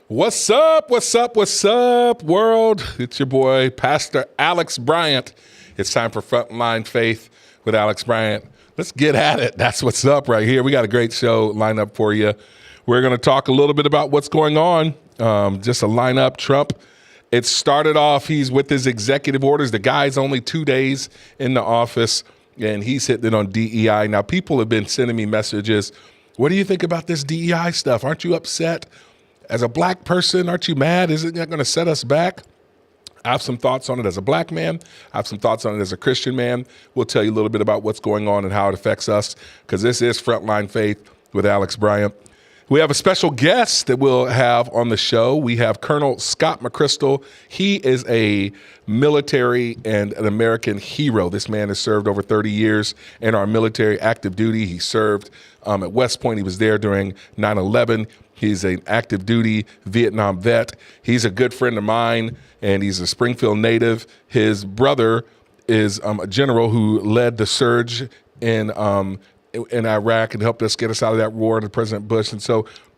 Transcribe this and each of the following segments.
What's up? What's up? What's up, world? It's your boy, Pastor Alex Bryant. It's time for Frontline Faith with Alex Bryant. Let's get at it. That's what's up right here. We got a great show lined up for you. We're going to talk a little bit about what's going on. Just a lineup. Trump, it started off, he's with his executive orders. The guy's only 2 days in the office, and he's hitting it on DEI. Now, people have been sending me messages. What do you think about this DEI stuff? Aren't you upset? As a black person, aren't you mad? Isn't that going to set us back? I have some thoughts on it as a black man. I have some thoughts on it as a Christian man. We'll tell you a little bit about what's going on and how it affects us, because this is Frontline Faith with Alex Bryant. We have a special guest that we'll have on the show. We have Colonel Scott McChrystal. He is a military and an American hero. This man has served over 30 years in our military active duty. He served at West Point. He was there during 9/11. He's an active duty Vietnam vet. He's a good friend of mine, and he's a Springfield native. His brother is a general who led the surge in Iraq and helped us get us out of that war under President Bush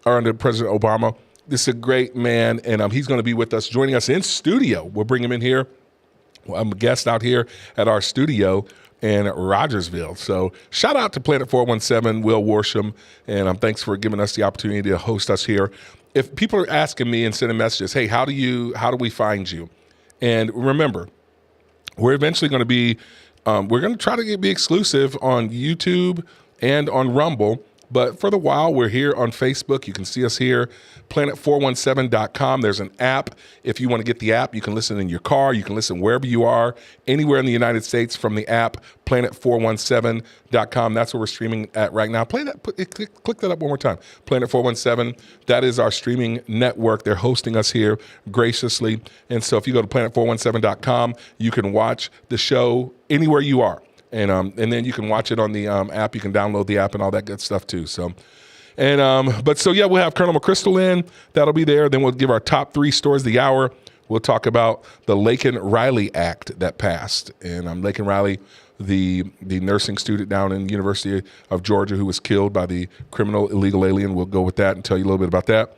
under President Obama. This is a great man, and he's going to be with us, joining us in studio. We'll bring him in here. I'm a guest out here at our studio in Rogersville. So shout out to Planet 417, Will Worsham, and thanks for giving us the opportunity to host us here. If people are asking me and sending messages, hey, how do we find you? And remember, we're eventually going to be, we're going to try to be exclusive on YouTube and on Rumble. But for the while, we're here on Facebook. You can see us here, planet417.com. There's an app. If you want to get the app, you can listen in your car. You can listen wherever you are, anywhere in the United States from the app, planet417.com. That's where we're streaming at right now. Click that up one more time. Planet 417, that is our streaming network. They're hosting us here graciously. And so if you go to planet417.com, you can watch the show anywhere you are. And then you can watch it on the app. You can download the app and all that good stuff too. So, we'll have Colonel McChrystal in. That'll be there. Then we'll give our top 3 stories of the hour. We'll talk about the Laken-Riley Act that passed. And Laken-Riley, the nursing student down in the University of Georgia who was killed by the criminal illegal alien. We'll go with that and tell you a little bit about that.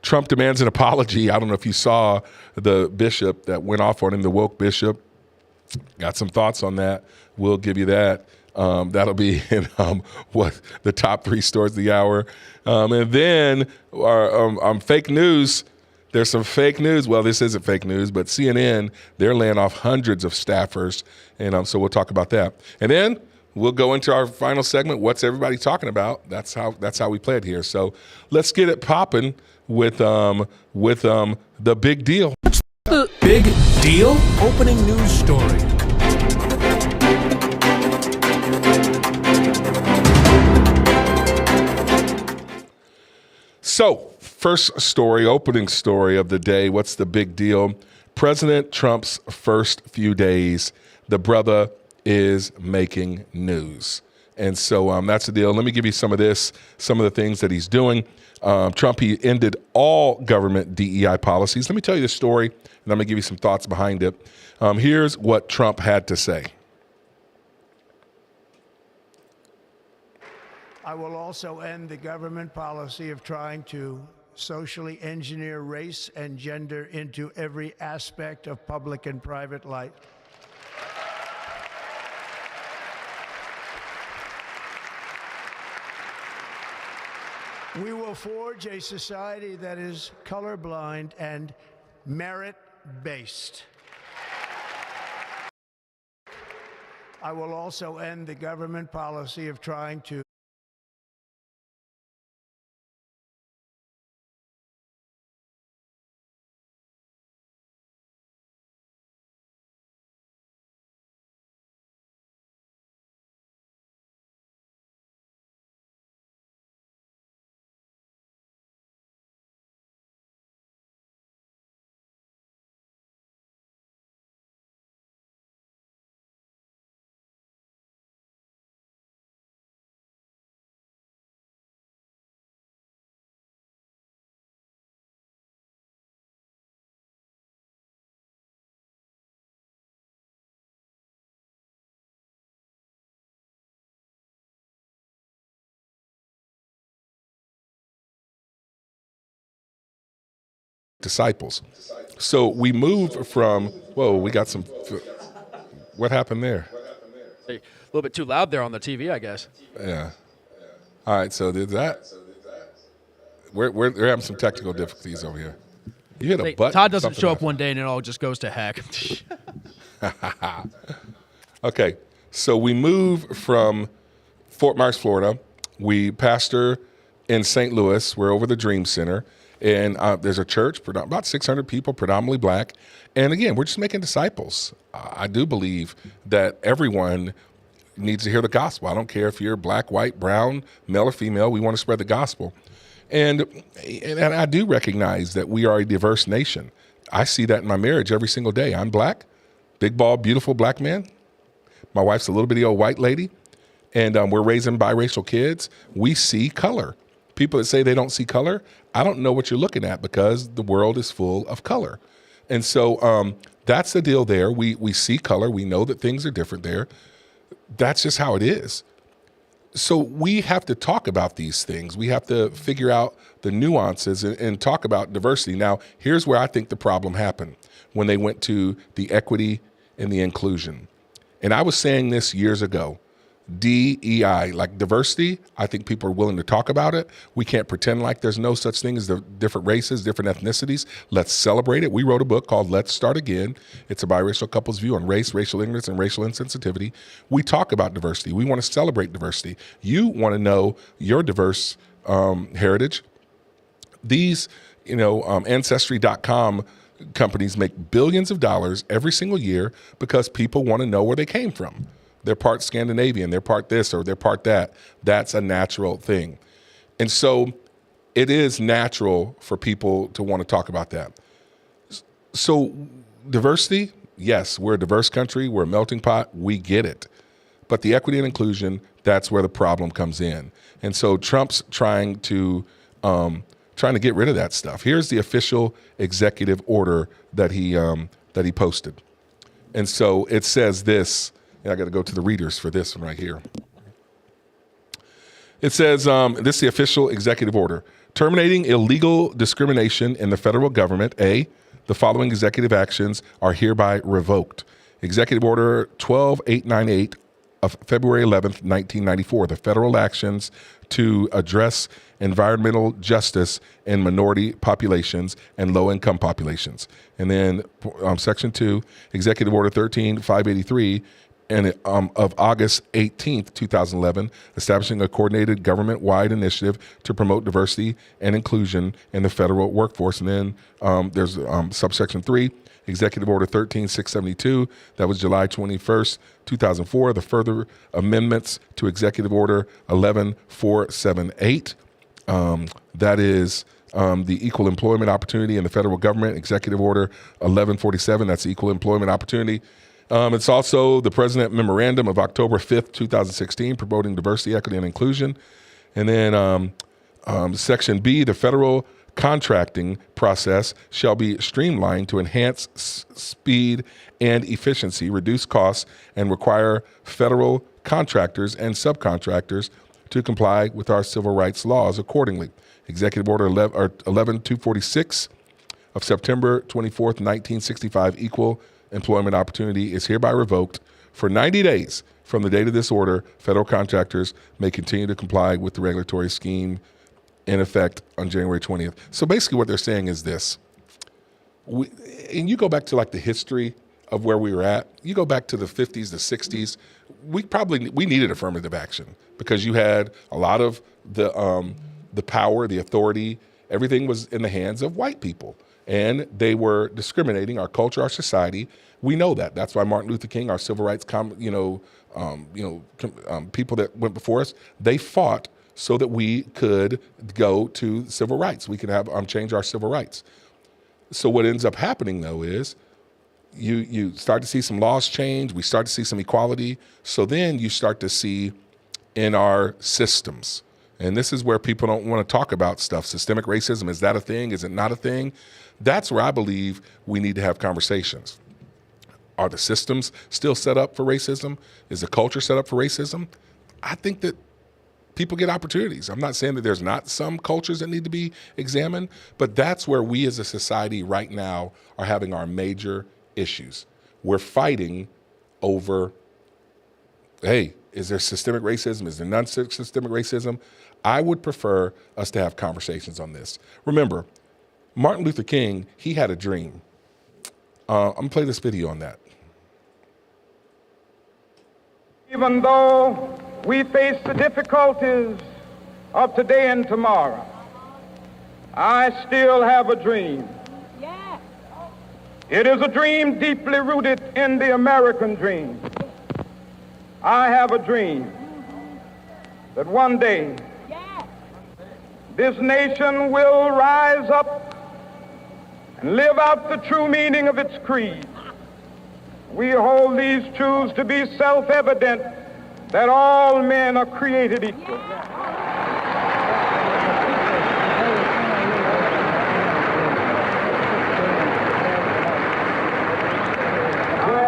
Trump demands an apology. I don't know if you saw the bishop that went off on him, the woke bishop. Got some thoughts on that. We'll give you that. That'll be in the top 3 stories of the hour. And then our fake news. There's some fake news. Well, this isn't fake news, but CNN, they're laying off hundreds of staffers. And so we'll talk about that. And then we'll go into our final segment. What's everybody talking about? That's how we play it here. So let's get it popping with the big deal. The big deal? Opening news story. So, first story, opening story of the day. What's the big deal? President Trump's first few days, the brother is making news. And so that's the deal. Let me give you some of the things that he's doing. Trump, he ended all government DEI policies. Let me tell you the story, and I'm going to give you some thoughts behind it. Here's what Trump had to say. I will also end the government policy of trying to socially engineer race and gender into every aspect of public and private life. We will forge a society that is colorblind and merit-based. I will also end the government policy of trying to disciples. So we move from, whoa, we got some, what happened there? Hey, a little bit too loud there on the TV, I guess. Yeah. All right, so did that. We're having some technical difficulties over here. You hit a Hey, button. Todd doesn't something show up happened. one day and it all just goes to heck. Okay, so we move from Fort Myers, Florida. We pastor in St. Louis. We're over the Dream Center. And there's a church, about 600 people, predominantly black. And again, we're just making disciples. I do believe that everyone needs to hear the gospel. I don't care if you're black, white, brown, male or female. We want to spread the gospel. And I do recognize that we are a diverse nation. I see that in my marriage every single day. I'm black, big, bald, beautiful black man. My wife's a little bitty old white lady. And we're raising biracial kids. We see color. People that say they don't see color, I don't know what you're looking at because the world is full of color. And so that's the deal there. We see color. We know that things are different there. That's just how it is. So we have to talk about these things. We have to figure out the nuances and talk about diversity. Now, here's where I think the problem happened when they went to the equity and the inclusion. And I was saying this years ago. DEI, like diversity, I think people are willing to talk about it. We can't pretend like there's no such thing as the different races, different ethnicities. Let's celebrate it. We wrote a book called Let's Start Again. It's a biracial couple's view on race, racial ignorance, and racial insensitivity. We talk about diversity. We want to celebrate diversity. You want to know your diverse heritage. These, Ancestry.com companies make billions of dollars every single year because people want to know where they came from. They're part Scandinavian, they're part this or they're part that. That's a natural thing. And so it is natural for people to want to talk about that. So diversity, yes, we're a diverse country, we're a melting pot, we get it. But the equity and inclusion, that's where the problem comes in. And so Trump's trying to get rid of that stuff. Here's the official executive order that he posted. And so it says this. I got to go to the readers for this one right here. It says, this is the official executive order. Terminating illegal discrimination in the federal government. A, the following executive actions are hereby revoked. Executive Order 12898 of February 11th, 1994. The federal actions to address environmental justice in minority populations and low-income populations. And then Section 2, Executive Order 13583, and of August 18th, 2011, establishing a coordinated government-wide initiative to promote diversity and inclusion in the federal workforce. And then there's subsection 3, Executive Order 13672, that was July 21st, 2004. The further amendments to Executive Order 11478, that is the Equal Employment Opportunity in the federal government. Executive Order 1147, that's the Equal Employment Opportunity. It's also the President Memorandum of October 5th, 2016, promoting diversity, equity, and inclusion. And then Section B, the federal contracting process shall be streamlined to enhance speed and efficiency, reduce costs, and require federal contractors and subcontractors to comply with our civil rights laws accordingly. Executive Order 11246 of September 24th, 1965, Equal Employment Opportunity is hereby revoked. For 90 days from the date of this order, federal contractors may continue to comply with the regulatory scheme in effect on January 20th. So basically what they're saying is this. And you go back to like the history of where we were at. You go back to the 50s, the 60s. We needed affirmative action because you had a lot of the power, the authority. Everything was in the hands of white people. And they were discriminating our culture, our society. We know that. That's why Martin Luther King, our civil rights, people that went before us, they fought so that we could go to civil rights. We could have change our civil rights. So what ends up happening though is you start to see some laws change. We start to see some equality. So then you start to see in our systems. And this is where people don't want to talk about stuff. Systemic racism, is that a thing? Is it not a thing? That's where I believe we need to have conversations. Are the systems still set up for racism? Is the culture set up for racism? I think that people get opportunities. I'm not saying that there's not some cultures that need to be examined, but that's where we as a society right now are having our major issues. We're fighting over, hey, is there systemic racism? Is there non-systemic racism? I would prefer us to have conversations on this. Remember, Martin Luther King, he had a dream. I'm gonna play this video on that. Even though we face the difficulties of today and tomorrow, I still have a dream. Yeah. It is a dream deeply rooted in the American dream. I have a dream that one day this nation will rise up and live out the true meaning of its creed. We hold these truths to be self-evident, that all men are created equal. I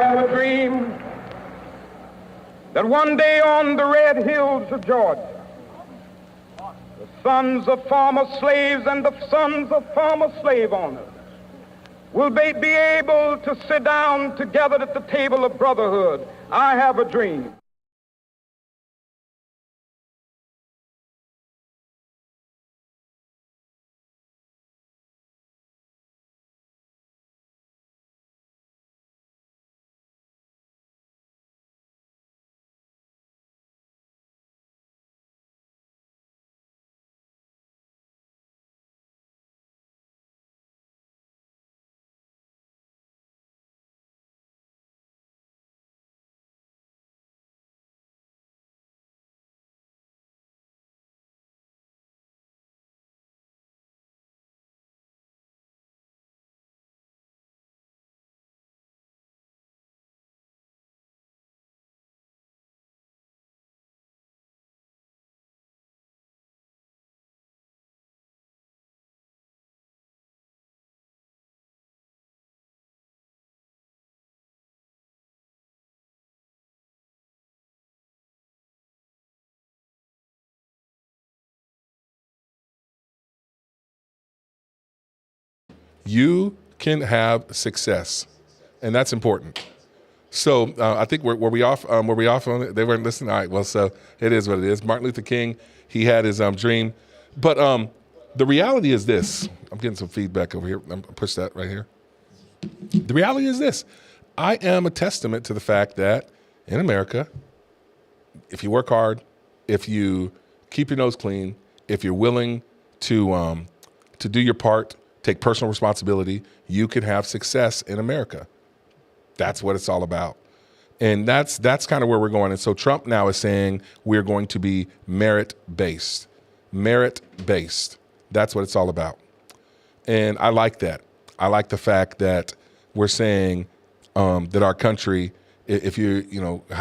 have a dream that one day on the red hills of Georgia, the sons of former slaves and the sons of former slave owners will be able to sit down together at the table of brotherhood. I have a dream. You can have success, and that's important. So I think were we off on it? They weren't listening? All right, well, so it is what it is. Martin Luther King, he had his dream. But the reality is this. I'm getting some feedback over here. I'm gonna push that right here. The reality is this. I am a testament to the fact that in America, if you work hard, if you keep your nose clean, if you're willing to do your part, take personal responsibility, you can have success in America. That's what it's all about. And that's kind of where we're going. And so Trump now is saying we're going to be merit-based. Merit-based. That's what it's all about. And I like that. I like the fact that we're saying that our country, if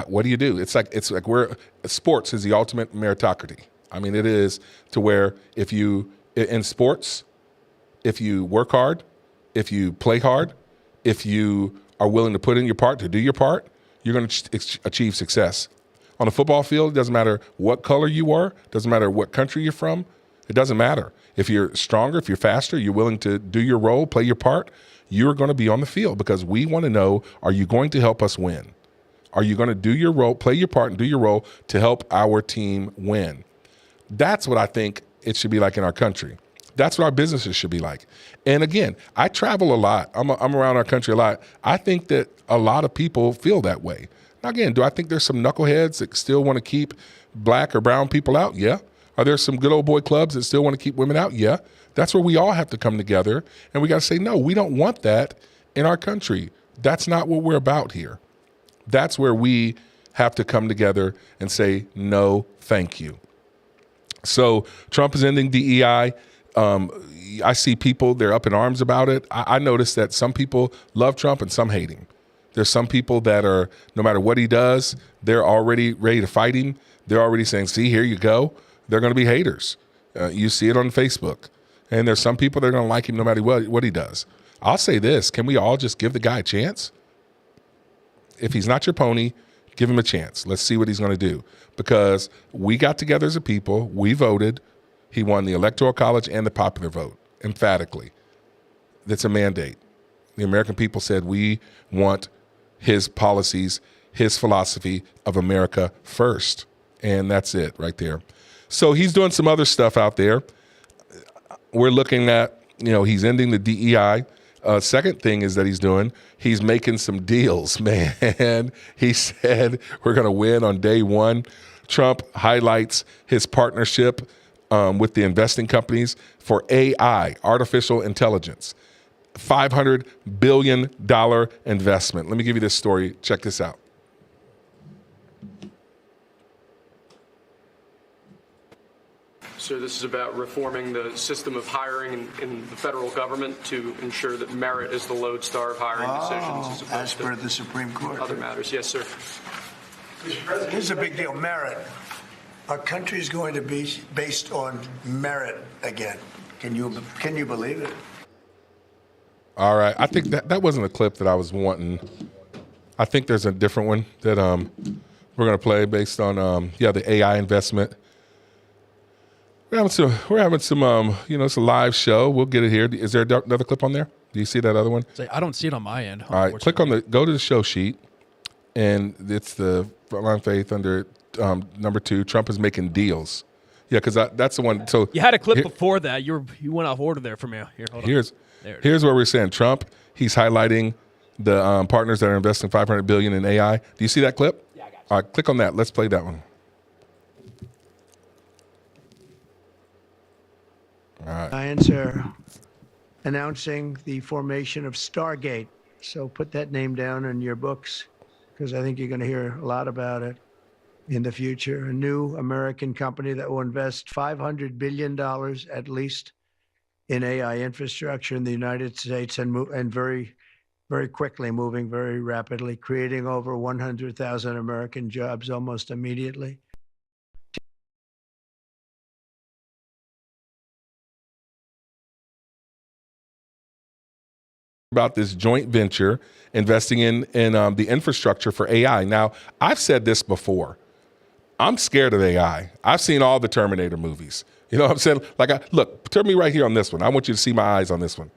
what do you do? It's like sports is the ultimate meritocracy. I mean, it is to where in sports, if you work hard, if you play hard, if you are willing to put in your part, to do your part, you're going to achieve success. On a football field, it doesn't matter what color you are, doesn't matter what country you're from, it doesn't matter. If you're stronger, if you're faster, you're willing to do your role, play your part, you're going to be on the field because we want to know, are you going to help us win? Are you going to do your role, play your part and do your role to help our team win? That's what I think it should be like in our country. That's what our businesses should be like. And again, I travel a lot. I'm around our country a lot. I think that a lot of people feel that way. Now, again, do I think there's some knuckleheads that still want to keep black or brown people out? Yeah. Are there some good old boy clubs that still want to keep women out? Yeah. That's where we all have to come together. And we got to say, no, we don't want that in our country. That's not what we're about here. That's where we have to come together and say, no, thank you. So Trump is ending DEI. I see people, they're up in arms about it. I noticed that some people love Trump and some hate him. There's some people that are, no matter what he does, they're already ready to fight him. They're already saying, see, here you go. They're going to be haters. You see it on Facebook. And there's some people that are going to like him no matter what he does. I'll say this, can we all just give the guy a chance? If he's not your pony, Give him a chance. Let's see what he's going to do. Because we got together as a people. We voted. He won the Electoral College and the popular vote, emphatically. That's a mandate. The American people said we want his policies, his philosophy of America first. And that's it right there. So he's doing some other stuff out there. We're looking at, he's ending the DEI. Second thing is that he's making some deals, man. He said we're going to win on day one. Trump highlights his partnership with the investing companies for AI, artificial intelligence. $500 billion investment. Let me give you this story. Check this out. So this is about reforming the system of hiring in the federal government to ensure that merit is the lodestar of hiring decisions as per the Supreme Court. Other matters. Yes, sir. Here's a big deal, merit. Our country is going to be based on merit again. Can you believe it? All right. I think that wasn't a clip that I was wanting. I think there's a different one that we're going to play based on, the AI investment. We're having some, it's a live show. We'll get it here. Is there another clip on there? Do you see that other one? I don't see it on my end. All right, go to the show sheet, and it's the Frontline Faith under number 2. Trump is making deals. Yeah, because that's the one. So you had a clip before that. You went off order there for me. Here, hold on. Here's where we're saying Trump. He's highlighting the partners that are investing $500 billion in AI. Do you see that clip? Yeah, I got you. All right, click on that. Let's play that one. All right. Science are announcing the formation of Stargate. So put that name down in your books, because I think you're going to hear a lot about it in the future. A new American company that will invest $500 billion at least in AI infrastructure in the United States, and very, very quickly, moving very rapidly, creating over 100,000 American jobs almost immediately. About this joint venture investing in the infrastructure for AI. Now, I've said this before. I'm scared of AI. I've seen all the Terminator movies. You know what I'm saying? Look, turn me right here on this one. I want you to see my eyes on this one.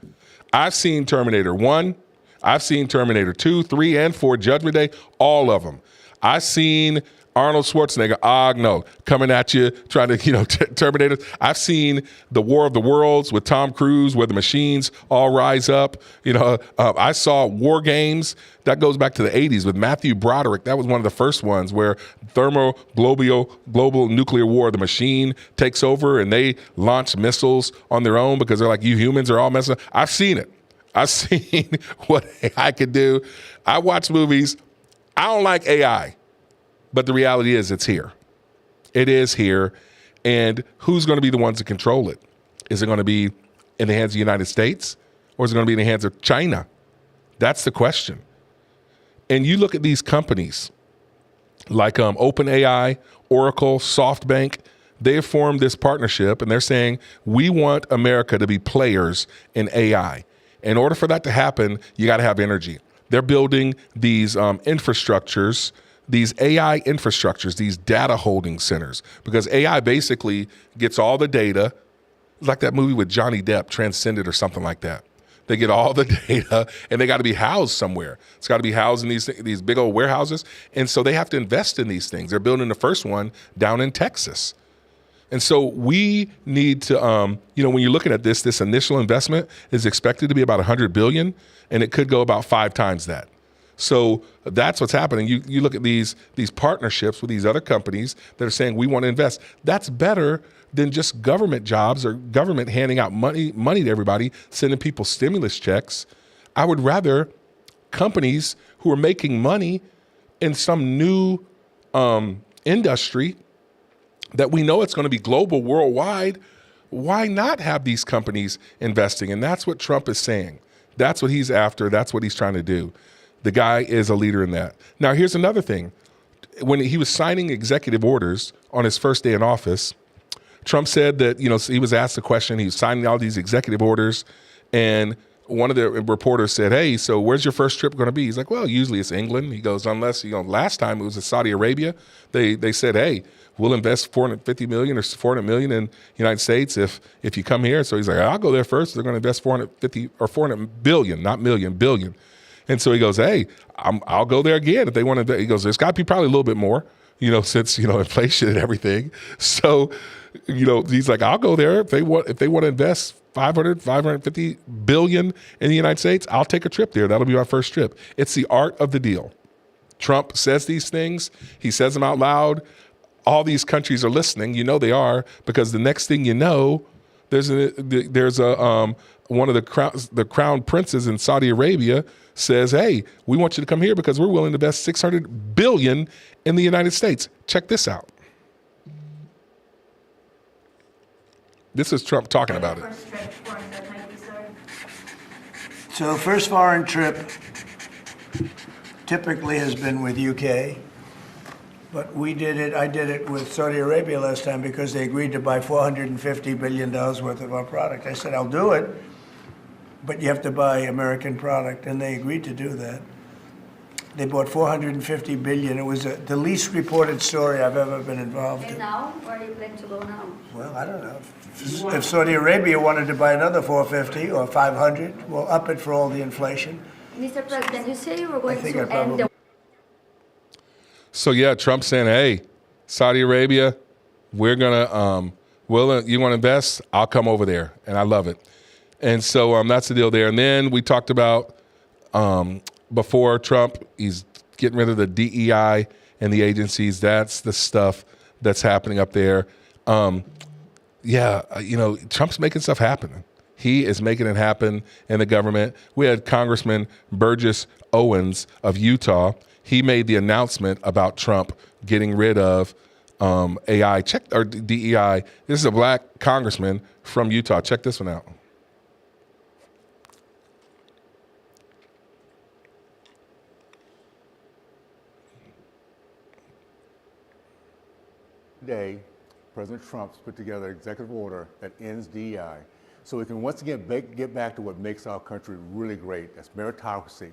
I've seen Terminator 1. I've seen Terminator 2, 3, and 4, Judgment Day, all of them. I've seen Arnold Schwarzenegger, coming at you, trying to, Terminator. I've seen The War of the Worlds with Tom Cruise, where the machines all rise up. I saw War Games. That goes back to the 80s with Matthew Broderick. That was one of the first ones where global nuclear war, the machine takes over and they launch missiles on their own because they're like, you humans are all messing up. I've seen it. I've seen what AI could do. I watch movies. I don't like AI. But the reality is it's here. It is here. And who's going to be the ones to control it? Is it going to be in the hands of the United States, or is it going to be in the hands of China? That's the question. And you look at these companies like OpenAI, Oracle, SoftBank. They have formed this partnership, and they're saying, we want America to be players in AI. In order for that to happen, you got to have energy. They're building these infrastructures, these AI infrastructures, these data holding centers, because AI basically gets all the data, like that movie with Johnny Depp, Transcended or something like that. They get all the data and they got to be housed somewhere. It's got to be housed in these big old warehouses. And so they have to invest in these things. They're building the first one down in Texas. And so we need to, when you're looking at this initial investment is expected to be about $100 billion, and it could go about 5 times that. So that's what's happening. You look at these partnerships with these other companies that are saying we want to invest. That's better than just government jobs or government handing out money to everybody, sending people stimulus checks. I would rather companies who are making money in some new industry that we know it's going to be global, worldwide. Why not have these companies investing? And that's what Trump is saying. That's what he's after. That's what he's trying to do. The guy is a leader in that. Now, here's another thing. When he was signing executive orders on his first day in office, Trump said that, he was asked a question. He was signing all these executive orders, and one of the reporters said, hey, so where's your first trip going to be? He's like, well, usually it's England. He goes, unless, last time it was in Saudi Arabia. They said, hey, we'll invest $450 million or $400 million in the United States if you come here. So he's like, I'll go there first. They're going to invest 450 or 400 billion, not million, billion. And so he goes, hey, I'll go there again if they want to. He goes, there's got to be probably a little bit more, since, inflation and everything. So, he's like, I'll go there if they want to invest 550 billion in the United States. I'll take a trip there. That'll be my first trip. It's the art of the deal. Trump says these things. He says them out loud. All these countries are listening. They are, because the next thing you know, there's one of the crown princes in Saudi Arabia says, hey, we want you to come here because we're willing to invest 600 billion in the United States. Check this out. This is Trump talking about it. So first foreign trip typically has been with UK, but I did it with Saudi Arabia last time because they agreed to buy $450 billion worth of our product. I said, I'll do it, but you have to buy American product, and they agreed to do that. They bought $450 billion. It was the least reported story I've ever been involved in. And now, where are you planning to go now? Well, I don't know. If Saudi Arabia wanted to buy another 450 or 500, we'll up it for all the inflation. Mr. President, you say you were going think to I probably- end the So yeah, Trump's saying, hey, Saudi Arabia, we're gonna, you want to invest? I'll come over there, and I love it. And so that's the deal there. And then we talked about before Trump, he's getting rid of the DEI and the agencies. That's the stuff that's happening up there. Trump's making stuff happen. He is making it happen in the government. We had Congressman Burgess Owens of Utah. He made the announcement about Trump getting rid of DEI. This is a black congressman from Utah. Check this one out. Today, President Trump's put together an executive order that ends DEI, so we can once again get back to what makes our country really great. That's meritocracy.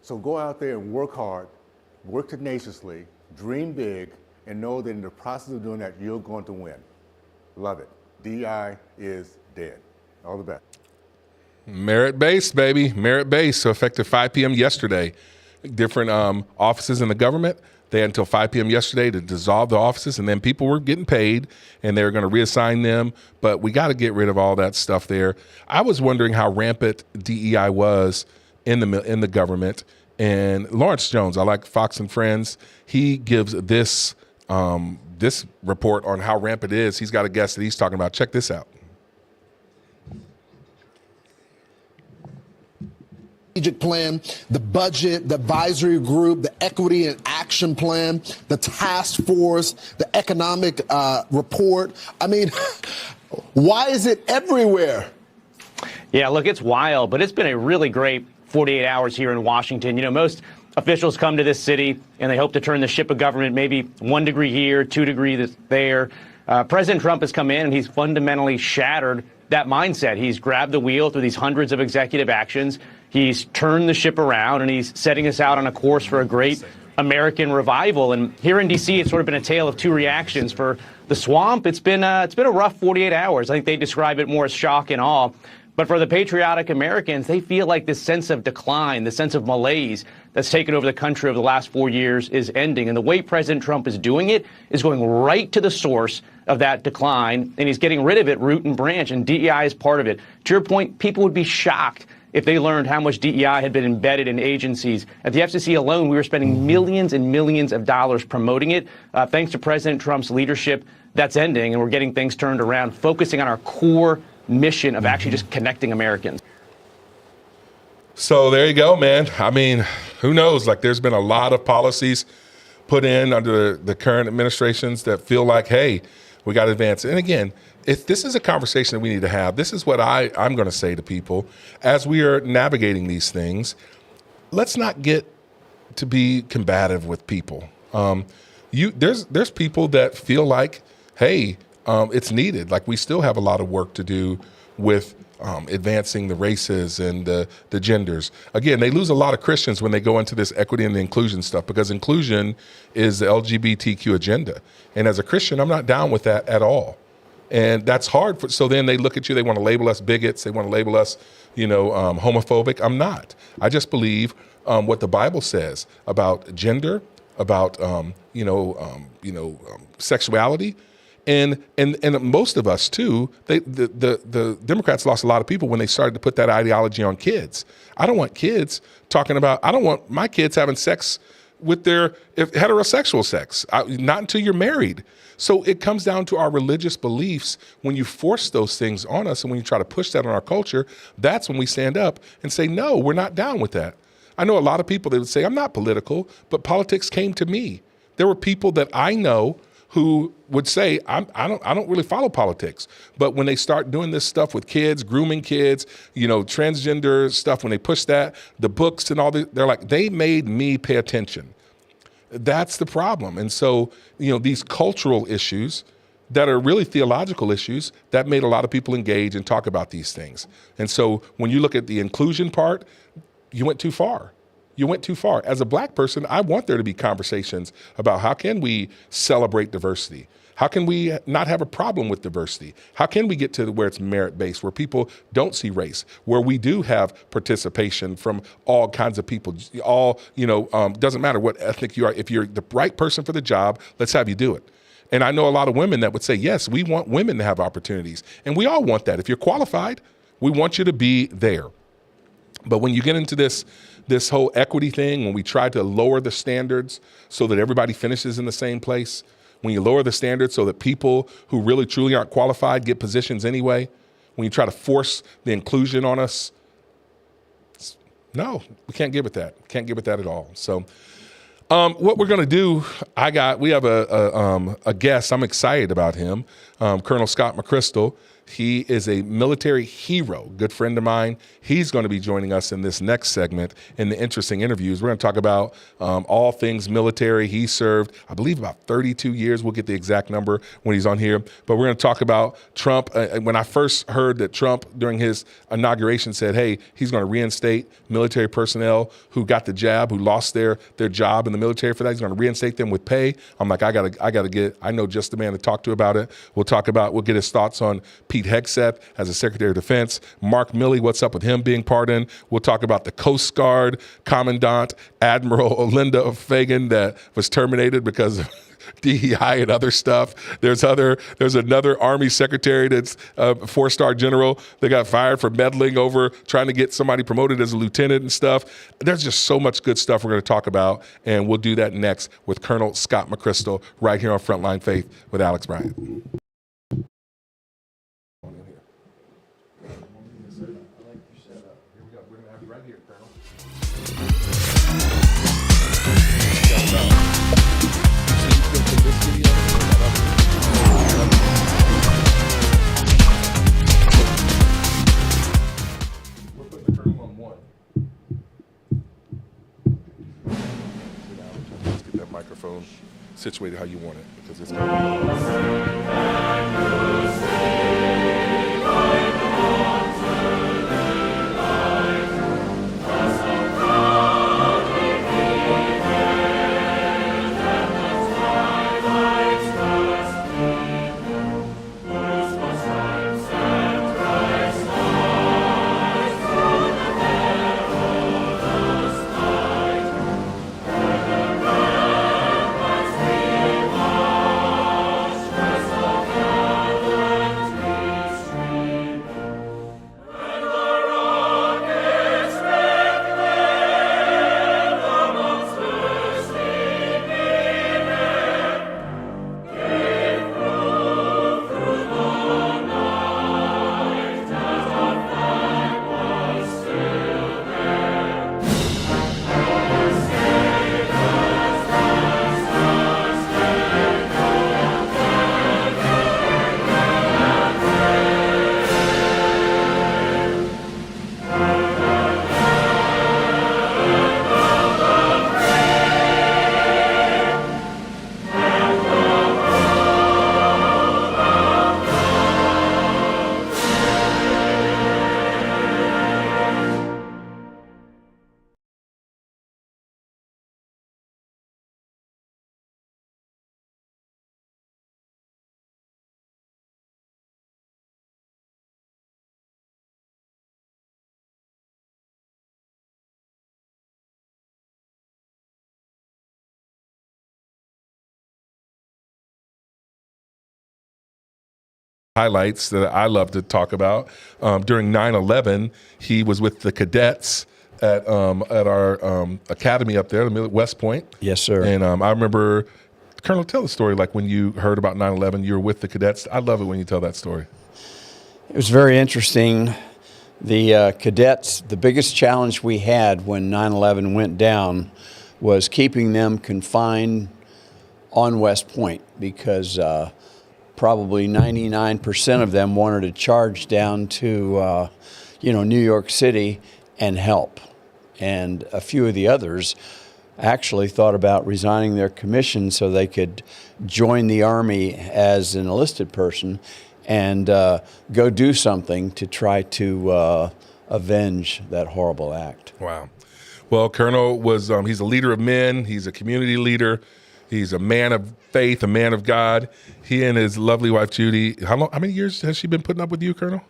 So go out there and work hard, work tenaciously, dream big, and know that in the process of doing that, you're going to win. Love it. DEI is dead. All the best. Merit-based, baby. Merit-based. So effective 5 p.m. yesterday. Different offices in the government, they had until 5 p.m. yesterday to dissolve the offices, and then people were getting paid, and they were going to reassign them. But we got to get rid of all that stuff there. I was wondering how rampant DEI was in the government. And Lawrence Jones, I like Fox and Friends. He gives this this report on how rampant it is. He's got a guest that he's talking about. Check this out. Strategic plan, the budget, the advisory group, the equity and action plan, the task force, the economic report. I mean, why is it everywhere? Yeah, look, it's wild, but it's been a really great 48 hours here in Washington. Most officials come to this city and they hope to turn the ship of government maybe 1 degree here, 2 degrees there. President Trump has come in and he's fundamentally shattered that mindset. He's grabbed the wheel through these hundreds of executive actions. He's turned the ship around, and he's setting us out on a course for a great American revival. And here in D.C., it's sort of been a tale of two reactions. For the swamp, it's been a rough 48 hours. I think they describe it more as shock and awe. But for the patriotic Americans, they feel like this sense of decline, this sense of malaise that's taken over the country over the last 4 years is ending. And the way President Trump is doing it is going right to the source of that decline, and he's getting rid of it root and branch, and DEI is part of it. To your point, people would be shocked if they learned how much DEI had been embedded in agencies. At the FCC alone, we were spending millions and millions of dollars promoting it. Thanks to President Trump's leadership, that's ending, and we're getting things turned around, focusing on our core mission of actually just connecting Americans. So there you go, man. I mean, who knows? Like, there's been a lot of policies put in under the current administrations that feel like, hey, we got to advance. And again, if this is a conversation that we need to have. This is what I'm going to say to people as we are navigating these things. Let's not get to be combative with people. There's people that feel like, hey, it's needed. Like, we still have a lot of work to do with advancing the races and the genders. Again, they lose a lot of Christians when they go into this equity and inclusion stuff, because inclusion is the LGBTQ agenda. And as a Christian, I'm not down with that at all. And that's hard. So then they look at you, they want to label us bigots, they want to label us, homophobic. I'm not. I just believe what the Bible says about gender, about, sexuality. And most of us too, the Democrats lost a lot of people when they started to put that ideology on kids. I don't want kids I don't want my kids having sex with their heterosexual sex, not until you're married. So it comes down to our religious beliefs. When you force those things on us and when you try to push that on our culture, that's when we stand up and say, no, we're not down with that. I know a lot of people that would say, I'm not political, but politics came to me. There were people that I know who would say, I don't really follow politics. But when they start doing this stuff with kids, grooming kids, transgender stuff, when they push that, the books and all they're like, they made me pay attention. That's the problem. And so, these cultural issues that are really theological issues, that made a lot of people engage and talk about these things. And so when you look at the inclusion part, you went too far. You went too far. As a black person, I want there to be conversations about how can we celebrate diversity? How can we not have a problem with diversity? How can we get to where it's merit-based, where people don't see race, where we do have participation from all kinds of people, doesn't matter what ethnic you are. If you're the right person for the job, let's have you do it. And I know a lot of women that would say, yes, we want women to have opportunities. And we all want that. If you're qualified, we want you to be there. But when you get into this whole equity thing, when we try to lower the standards so that everybody finishes in the same place, when you lower the standards so that people who really truly aren't qualified get positions anyway, when you try to force the inclusion on us, no, we can't give it that. Can't give it that at all. So what we're going to do, we have a guest. I'm excited about him, Colonel Scott McChrystal. He is a military hero, good friend of mine. He's going to be joining us in this next segment in the interesting interviews. We're going to talk about all things military. He served, I believe, about 32 years. We'll get the exact number when he's on here. But we're going to talk about Trump. When I first heard that Trump, during his inauguration, said, hey, he's going to reinstate military personnel who got the jab, who lost their job in the military for that. He's going to reinstate them with pay. I'm like, I know just the man to talk to about it. We'll get his thoughts on Pete Hegseth as a Secretary of Defense. Mark Milley, what's up with him being pardoned? We'll talk about the Coast Guard Commandant, Admiral Linda Fagan, that was terminated because of DEI and other stuff. There's another Army Secretary that's a 4-star general that got fired for meddling over trying to get somebody promoted as a lieutenant and stuff. There's just so much good stuff we're going to talk about, and we'll do that next with Colonel Scott McChrystal right here on Frontline Faith with Alex Bryant. We're putting the Colonel on 1. Let's get that microphone situated how you want it, because it's going highlights that I love to talk about. During 9/11, he was with the cadets at our academy up there, West Point. Yes, sir. And I remember, Colonel, tell the story like when you heard about 9/11, you were with the cadets. I love it when you tell that story. It was very interesting. The cadets, the biggest challenge we had when 9/11 went down was keeping them confined on West Point because probably 99% of them wanted to charge down to, New York City and help. And a few of the others actually thought about resigning their commission so they could join the Army as an enlisted person and go do something to try to avenge that horrible act. Wow. Well, Colonel was, he's a leader of men. He's a community leader. He's a man of faith, a man of God. He and his lovely wife, Judy, how many years has she been putting up with you, Colonel?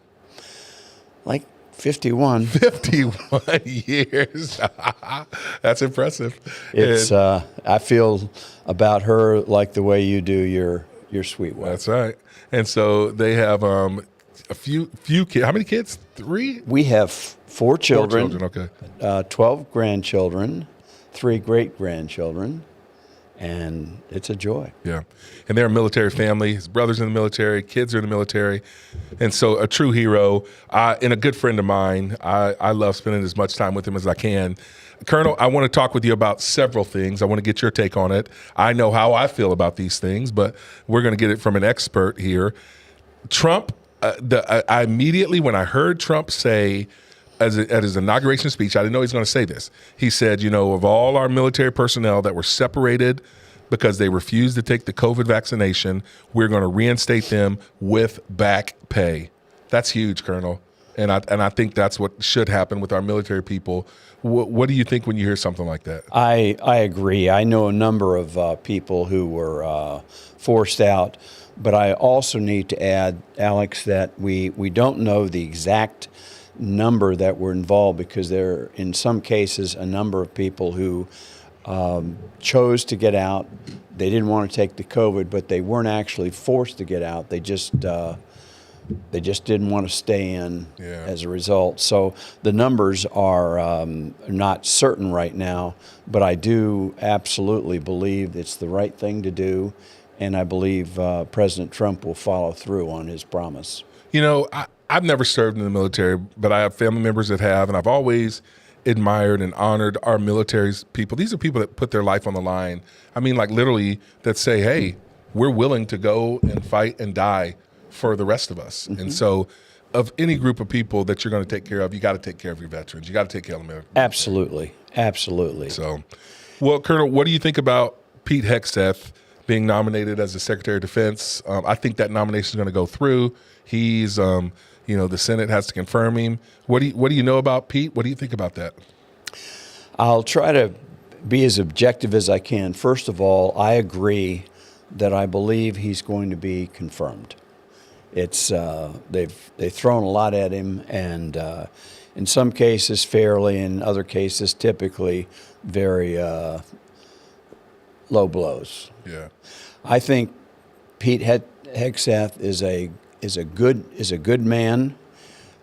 Like 51. 51 years. That's impressive. It's I feel about her like the way you do your sweet wife. That's right. And so they have a few kids. How many kids? 3? We have 4 children. 4 children, okay. 12 grandchildren, 3 great-grandchildren, and it's a joy. Yeah. And they're a military family. His brother's in the military, kids are in the military. And so a true hero and a good friend of mine. I love spending as much time with him as I can. Colonel, I want to talk with you about several things. I want to get your take on it. I know how I feel about these things, but we're going to get it from an expert here. Trump, I immediately, when I heard Trump say at his inauguration speech, I didn't know he was going to say this. He said, of all our military personnel that were separated because they refused to take the COVID vaccination, we're going to reinstate them with back pay. That's huge, Colonel. And I think that's what should happen with our military people. What do you think when you hear something like that? I agree. I know a number of people who were forced out, but I also need to add, Alex, that we don't know the exact number that were involved because there are, in some cases, a number of people who chose to get out. They didn't want to take the COVID, but they weren't actually forced to get out. They just didn't want to stay in as a result. So the numbers are not certain right now, but I do absolutely believe it's the right thing to do, and I believe President Trump will follow through on his promise. I've never served in the military, but I have family members that have, and I've always admired and honored our military people. These are people that put their life on the line. I mean, like literally that say, hey, we're willing to go and fight and die for the rest of us. Mm-hmm. And so of any group of people that you're going to take care of, you got to take care of your veterans. You got to take care of them. Absolutely. Absolutely. So, well, Colonel, what do you think about Pete Hegseth being nominated as the Secretary of Defense? I think that nomination is going to go through. He's, the Senate has to confirm him. What do you know about Pete? What do you think about that? I'll try to be as objective as I can. First of all, I agree that I believe he's going to be confirmed. It's they've thrown a lot at him, and in some cases fairly, in other cases typically very low blows. Yeah, I think Pete Hegseth is a good man.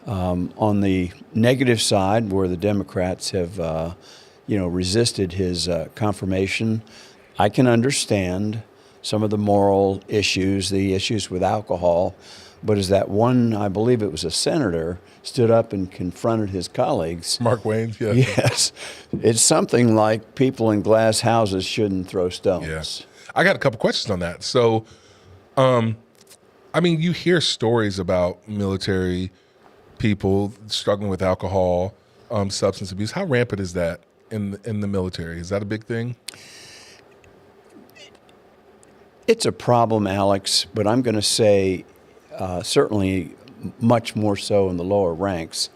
On the negative side, where the Democrats have resisted his confirmation, I can understand some of the moral issues, the issues with alcohol, but as that one, I believe it was a senator, stood up and confronted his colleagues. Mark Wayne, yeah. Yes. It's something like people in glass houses shouldn't throw stones. Yeah. I got a couple questions on that. So, you hear stories about military people struggling with alcohol, substance abuse. How rampant is that in the military? Is that a big thing? It's a problem, Alex, but I'm going to say certainly much more so in the lower ranks.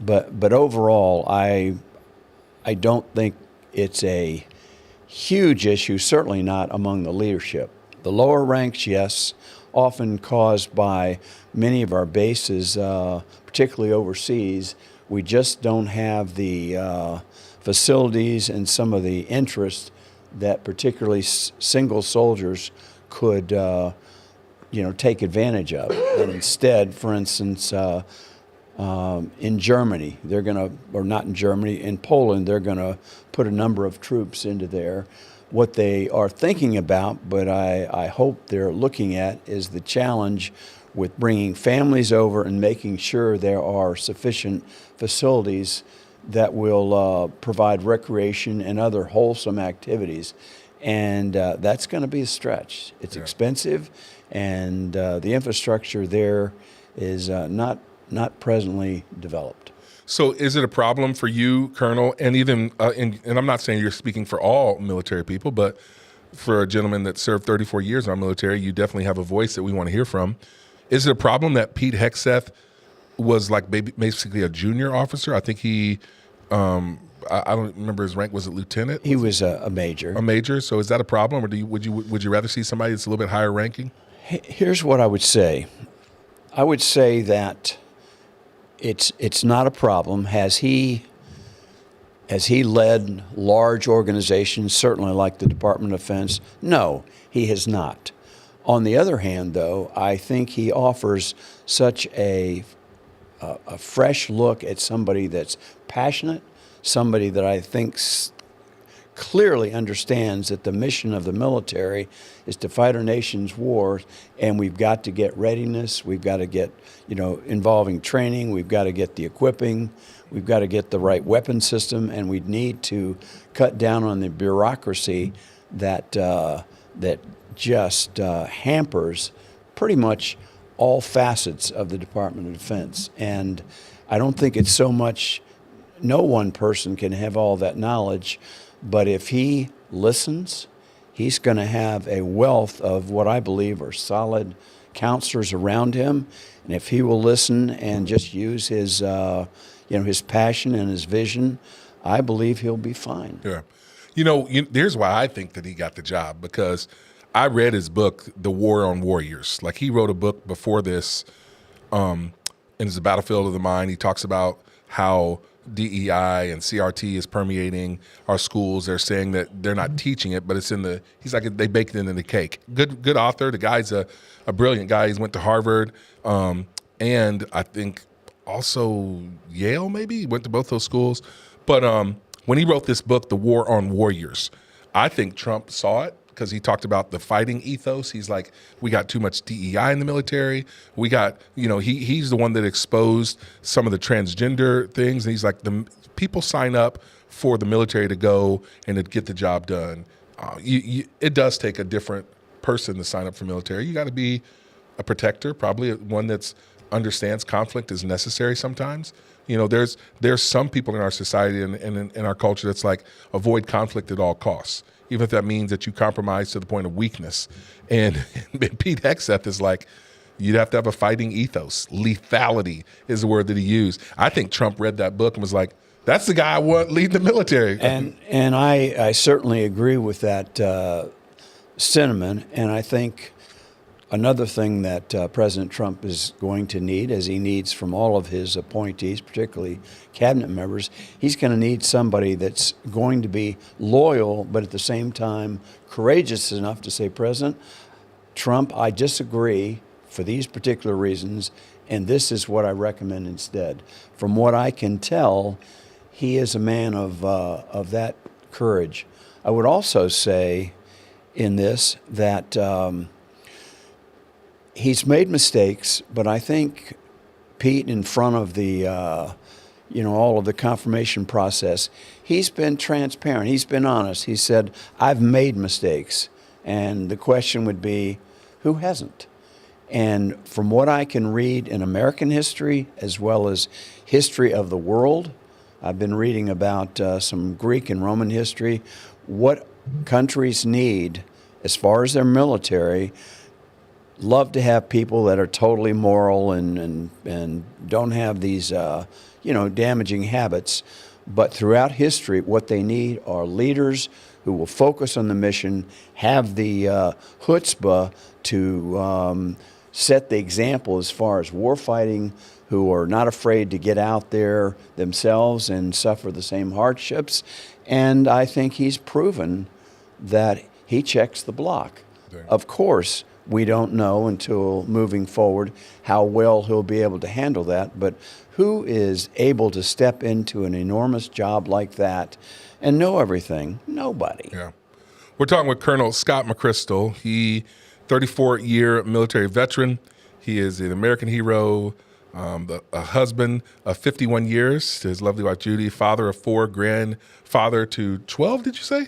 But overall, I don't think it's a huge issue, certainly not among the leadership. The lower ranks, yes, often caused by many of our bases, particularly overseas. We just don't have the facilities and some of the interests that particularly single soldiers could take advantage of. And instead, for instance, in Germany, they're going to, or not in Germany, in Poland, they're going to put a number of troops into there. What they are thinking about, but I hope they're looking at, is the challenge with bringing families over and making sure there are sufficient facilities that will provide recreation and other wholesome activities. And that's going to be a stretch. It's expensive, and the infrastructure there is not presently developed. So is it a problem for you, Colonel, and even, and I'm not saying you're speaking for all military people, but for a gentleman that served 34 years in our military, you definitely have a voice that we want to hear from. Is it a problem that Pete Hegseth was like basically a junior officer? I think he, I don't remember his rank. Was it lieutenant? He was a major. A major. So is that a problem, or would you rather see somebody that's a little bit higher ranking? Here's what I would say. I would say that it's not a problem. Has he led large organizations, certainly like the Department of Defense? No, he has not. On the other hand, though, I think he offers such a fresh look at somebody that's passionate, somebody that I think clearly understands that the mission of the military is to fight our nation's wars, and we've got to get readiness, we've got to get, involving training, we've got to get the equipping, we've got to get the right weapon system, and we need to cut down on the bureaucracy that just hampers pretty much all facets of the Department of Defense. And I don't think it's so much, no one person can have all that knowledge, but if he listens, he's going to have a wealth of what I believe are solid counselors around him. And if he will listen and just use his, his passion and his vision, I believe he'll be fine. Yeah. Here's why I think that he got the job, because I read his book, The War on Warriors. Like, he wrote a book before this, and it's the Battlefield of the Mind. He talks about how DEI and CRT is permeating our schools. They're saying that they're not teaching it, but it's in the, he's like, they baked it into the cake. Good author. The guy's a brilliant guy. He's went to Harvard, and I think also Yale, maybe. He went to both those schools. But when he wrote this book, The War on Warriors, I think Trump saw it, because he talked about the fighting ethos. He's like, we got too much DEI in the military. We got, he's the one that exposed some of the transgender things. And he's like, the people sign up for the military to go and to get the job done. It does take a different person to sign up for military. You got to be a protector, probably one that's understands conflict is necessary sometimes. There's some people in our society and in our culture that's like, avoid conflict at all costs, even if that means that you compromise to the point of weakness. And Pete Hegseth is like, you'd have to have a fighting ethos. Lethality is the word that he used. I think Trump read that book and was like, that's the guy I want leading the military. And I certainly agree with that sentiment. And I think another thing that President Trump is going to need, as he needs from all of his appointees, particularly cabinet members, he's going to need somebody that's going to be loyal, but at the same time courageous enough to say, President Trump, I disagree for these particular reasons, and this is what I recommend instead. From what I can tell, he is a man of that courage. I would also say in this that he's made mistakes, but I think Pete, in front of the, all of the confirmation process, he's been transparent. He's been honest. He said, I've made mistakes. And the question would be, who hasn't? And from what I can read in American history, as well as history of the world, I've been reading about some Greek and Roman history, what countries need as far as their military. Love to have people that are totally moral and don't have these, damaging habits. But throughout history, what they need are leaders who will focus on the mission, have the chutzpah to set the example as far as warfighting, who are not afraid to get out there themselves and suffer the same hardships. And I think he's proven that he checks the block. Of course, We don't know until moving forward how well he'll be able to handle that. But who is able to step into an enormous job like that and know everything? Nobody. Yeah. We're talking with Colonel Scott McChrystal. He, 34-year military veteran. He is an American hero, a husband of 51 years to his lovely wife, Judy, father of 4, grandfather to 12, did you say?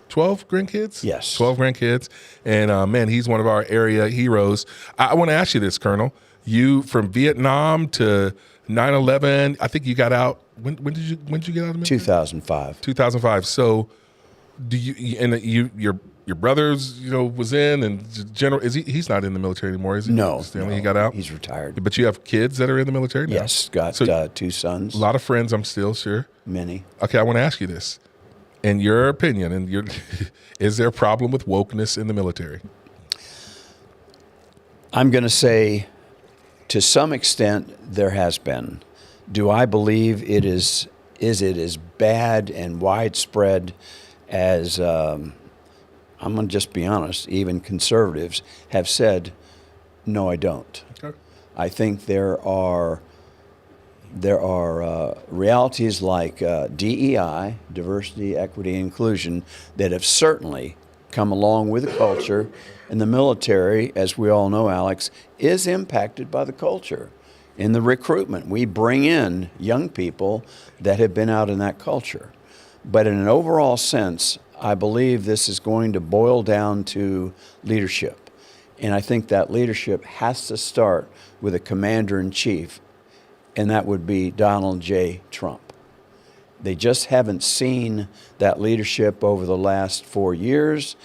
12 grandkids? Yes. 12 grandkids. And man, he's one of our area heroes. I want to ask you this, Colonel. You, from Vietnam to 9/11, I think you got out, when did you get out of the military? 2005. 2005. So do you, and your brother's, was in, and general, he's not in the military anymore, is he? No. Stanley, he got out? He's retired. But you have kids that are in the military now? Yes, got So 2 sons. a lot of friends, I'm still sure. Many. Okay, I want to ask you this. In your opinion, is there a problem with wokeness in the military? I'm going to say, to some extent, there has been. Do I believe it is it as bad and widespread as, I'm going to just be honest, even conservatives have said? No, I don't. Okay. I think there are realities like DEI, diversity, equity, and inclusion, that have certainly come along with the culture. And the military, as we all know, Alex, is impacted by the culture. In the recruitment, we bring in young people that have been out in that culture. But in an overall sense, I believe this is going to boil down to leadership. And I think that leadership has to start with a commander-in-chief, and that would be Donald J. Trump. They just haven't seen that leadership over the last 4 years.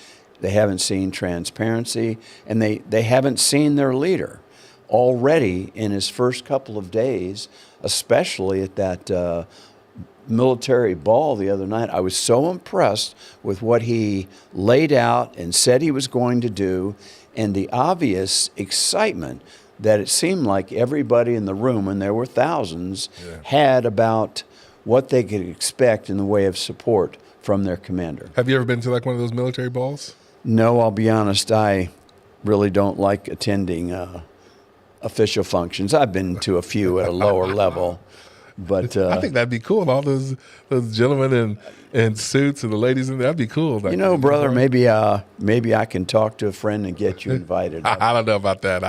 They haven't seen transparency, and they haven't seen their leader. Already in his first couple of days, especially at that military ball the other night, I was so impressed with what he laid out and said he was going to do, and the obvious excitement that it seemed like everybody in the room, and there were thousands, had about what they could expect in the way of support from their commander. Have you ever been to like one of those military balls? No, I'll be honest, I really don't like attending official functions. I've been to a few at a lower level, but I think that'd be cool. All those gentlemen in suits and the ladies in there, that'd be cool. Brother, maybe I can talk to a friend and get you invited. I don't know about that.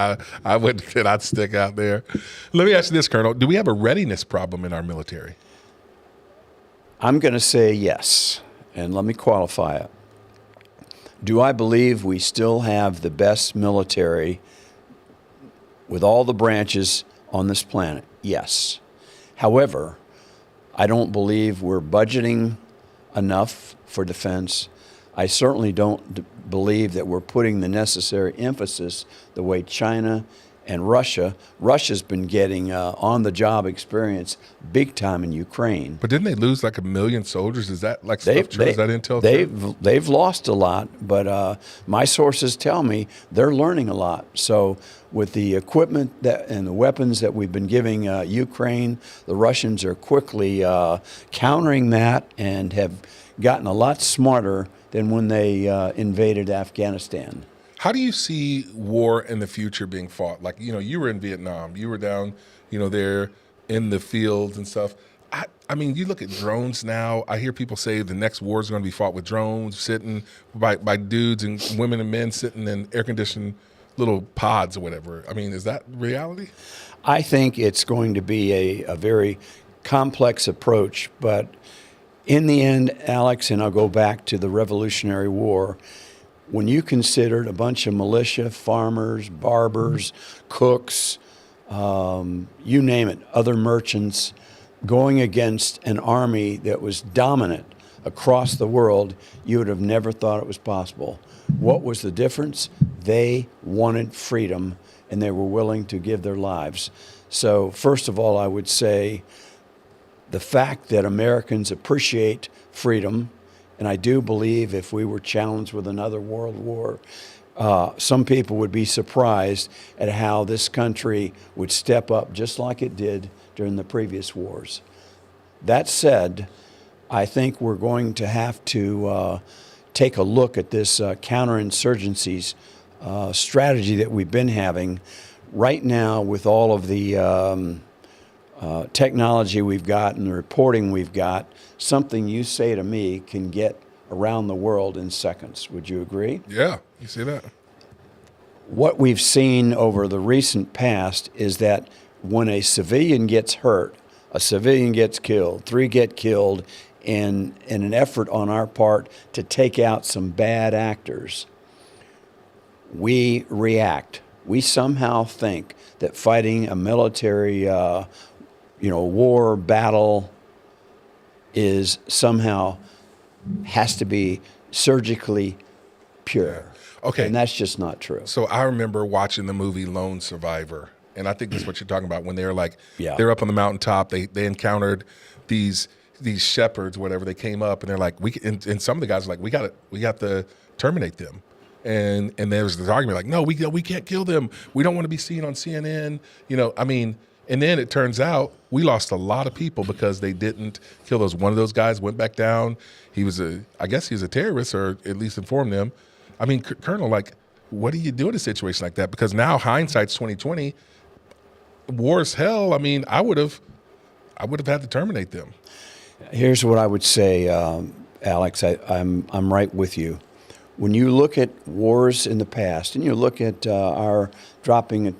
I wouldn't. I'd stick out there. Let me ask you this, Colonel. Do we have a readiness problem in our military? I'm going to say yes, and let me qualify it. Do I believe we still have the best military with all the branches on this planet? Yes. However, I don't believe we're budgeting enough for defense. I certainly don't believe that we're putting the necessary emphasis the way China and Russia's been getting on-the-job experience big time in Ukraine. But didn't they lose like 1 million soldiers? Is that like stuff true? Is that intel true? They've lost a lot, but my sources tell me they're learning a lot. So with the equipment and the weapons that we've been giving Ukraine, the Russians are quickly countering that and have gotten a lot smarter than when they invaded Afghanistan. How do you see war in the future being fought? Like, you were in Vietnam. You were down, there in the fields and stuff. I mean, you look at drones now. I hear people say the next war is going to be fought with drones, sitting by dudes and women and men sitting in air-conditioned little pods or whatever. I mean, is that reality? I think it's going to be a very complex approach. But in the end, Alex, and I'll go back to the Revolutionary War, when you considered a bunch of militia, farmers, barbers, cooks, you name it, other merchants, going against an army that was dominant across the world, you would have never thought it was possible. What was the difference? They wanted freedom, and they were willing to give their lives. So first of all, I would say the fact that Americans appreciate freedom, and I do believe if we were challenged with another world war, some people would be surprised at how this country would step up just like it did during the previous wars. That said, I think we're going to have to take a look at this counterinsurgencies strategy that we've been having right now with all of the technology we've got and the reporting we've got. Something you say to me can get around the world in seconds. Would you agree? Yeah, you see that? What we've seen over the recent past is that when a civilian gets hurt, a civilian gets killed, 3 get killed in an effort on our part to take out some bad actors, we react. We somehow think that fighting a military, war, battle is somehow has to be surgically pure. Okay. And that's just not true. So I remember watching the movie Lone Survivor, and I think that's what you're talking about when they were like, Yeah. they're up on the mountaintop. They encountered these shepherds, whatever. They came up and they're like, and some of the guys were like, we got to terminate them. And there was this argument like, no, we can't kill them. We don't want to be seen on CNN. And then it turns out we lost a lot of people because they didn't kill those. One of those guys went back down. I guess he was a terrorist, or at least informed them. I mean, Colonel, like, what do you do in a situation like that? Because now hindsight's 2020. War's hell. I mean, I would have had to terminate them. Here's what I would say, Alex. I'm right with you. When you look at wars in the past, and you look at our dropping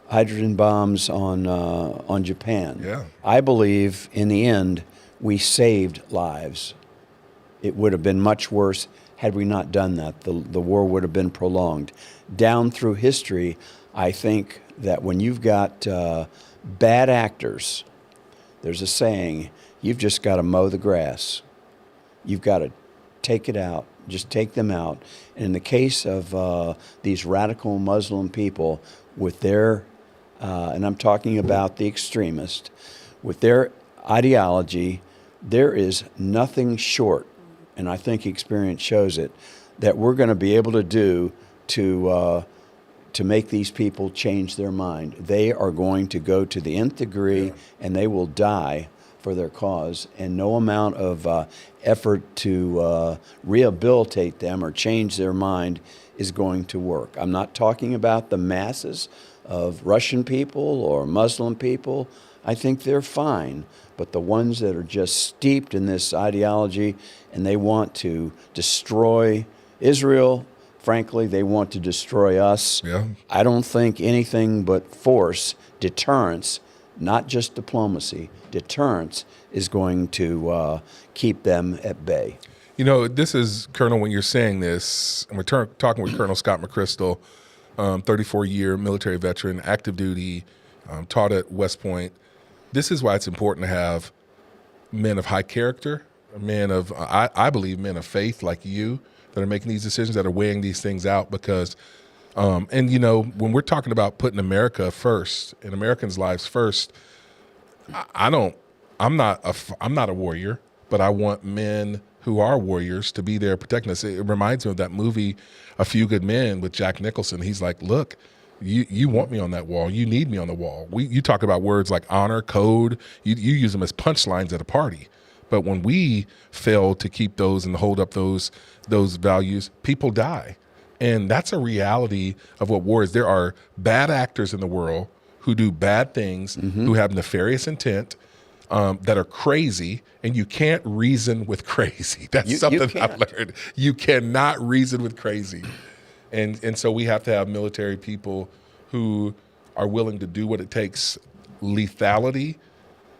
hydrogen bombs on Japan, Yeah. I believe in the end we saved lives. It would have been much worse had we not done that. The war would have been prolonged. Down through history, I think that when you've got bad actors, there's a saying, you've just got to mow the grass. You've got to take it out, just take them out. And in the case of these radical Muslim people with their, and I'm talking about the extremists, with their ideology, there is nothing short, and I think experience shows it, that we're going to be able to do to make these people change their mind. They are going to go to the nth degree, and they will die for their cause, and no amount of effort to rehabilitate them or change their mind is going to work. I'm not talking about the masses of Russian people or Muslim people. I think they're fine, but the ones that are just steeped in this ideology and they want to destroy Israel, frankly, they want to destroy us. Yeah. I don't think anything but force, deterrence, not just diplomacy, deterrence is going to keep them at bay. You know, this is, Colonel, when you're saying this, and we're talking with Colonel Scott McChrystal, 34-year military veteran, active duty, taught at West Point. This is why it's important to have men of high character, men of, I believe, men of faith like you that are making these decisions, that are weighing these things out, because and, you know, when we're talking about putting America first and Americans' lives first, I'm not a warrior, but I want men who are warriors to be there protecting us. It reminds me of that movie, A Few Good Men, with Jack Nicholson. He's like, look, you want me on that wall. You need me on the wall. You talk about words like honor, code. You use them as punchlines at a party. But when we fail to keep those and hold up those values, people die. And that's a reality of what war is. There are bad actors in the world who do bad things, who have nefarious intent, that are crazy, and you can't reason with crazy. That's something I've learned. You cannot reason with crazy. And so we have to have military people who are willing to do what it takes, lethality,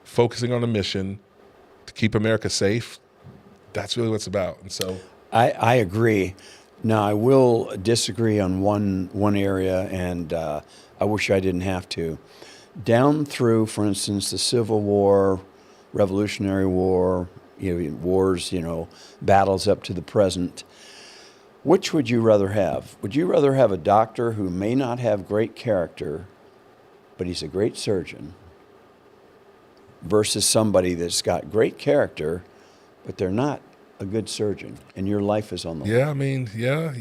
focusing on a mission to keep America safe. That's really what it's about. And so I agree. Now, I will disagree on one area, and I wish I didn't have to. Down through, for instance, the Civil War, Revolutionary War, wars, battles up to the present, which would you rather have? Would you rather have a doctor who may not have great character, but he's a great surgeon, versus somebody that's got great character, but they're not a good surgeon, and your life is on the line? Yeah, I mean, yeah.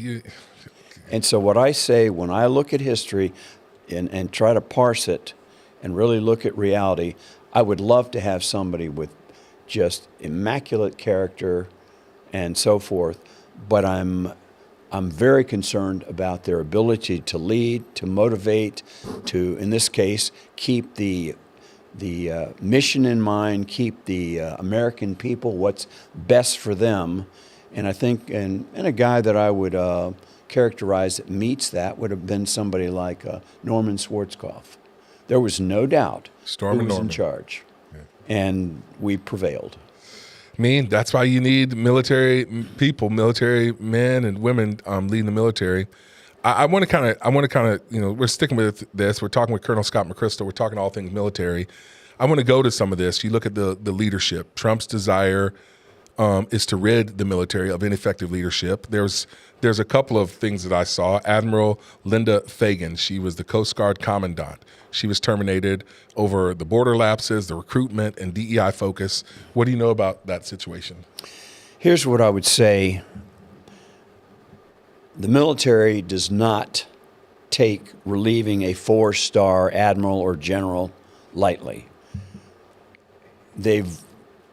And so what I say when I look at history and try to parse it and really look at reality, I would love to have somebody with just immaculate character and so forth, but I'm I'm very concerned about their ability to lead, to motivate, to, in this case, keep the mission in mind, keep the American people, what's best for them. And I think, and a guy that I would characterize that meets that would have been somebody like Norman Schwarzkopf. There was no doubt who was in charge, and we prevailed. I mean, that's why you need military people, military men and women leading the military. I want to kind of, we're sticking with this. We're talking with Colonel Scott McChrystal. We're talking all things military. I want to go to some of this. You look at the leadership. Trump's desire is to rid the military of ineffective leadership. There's a couple of things that I saw. Admiral Linda Fagan, she was the Coast Guard commandant. She was terminated over the border lapses, the recruitment, and DEI focus. What do you know about that situation? Here's what I would say. The military does not take relieving a 4-star admiral or general lightly. They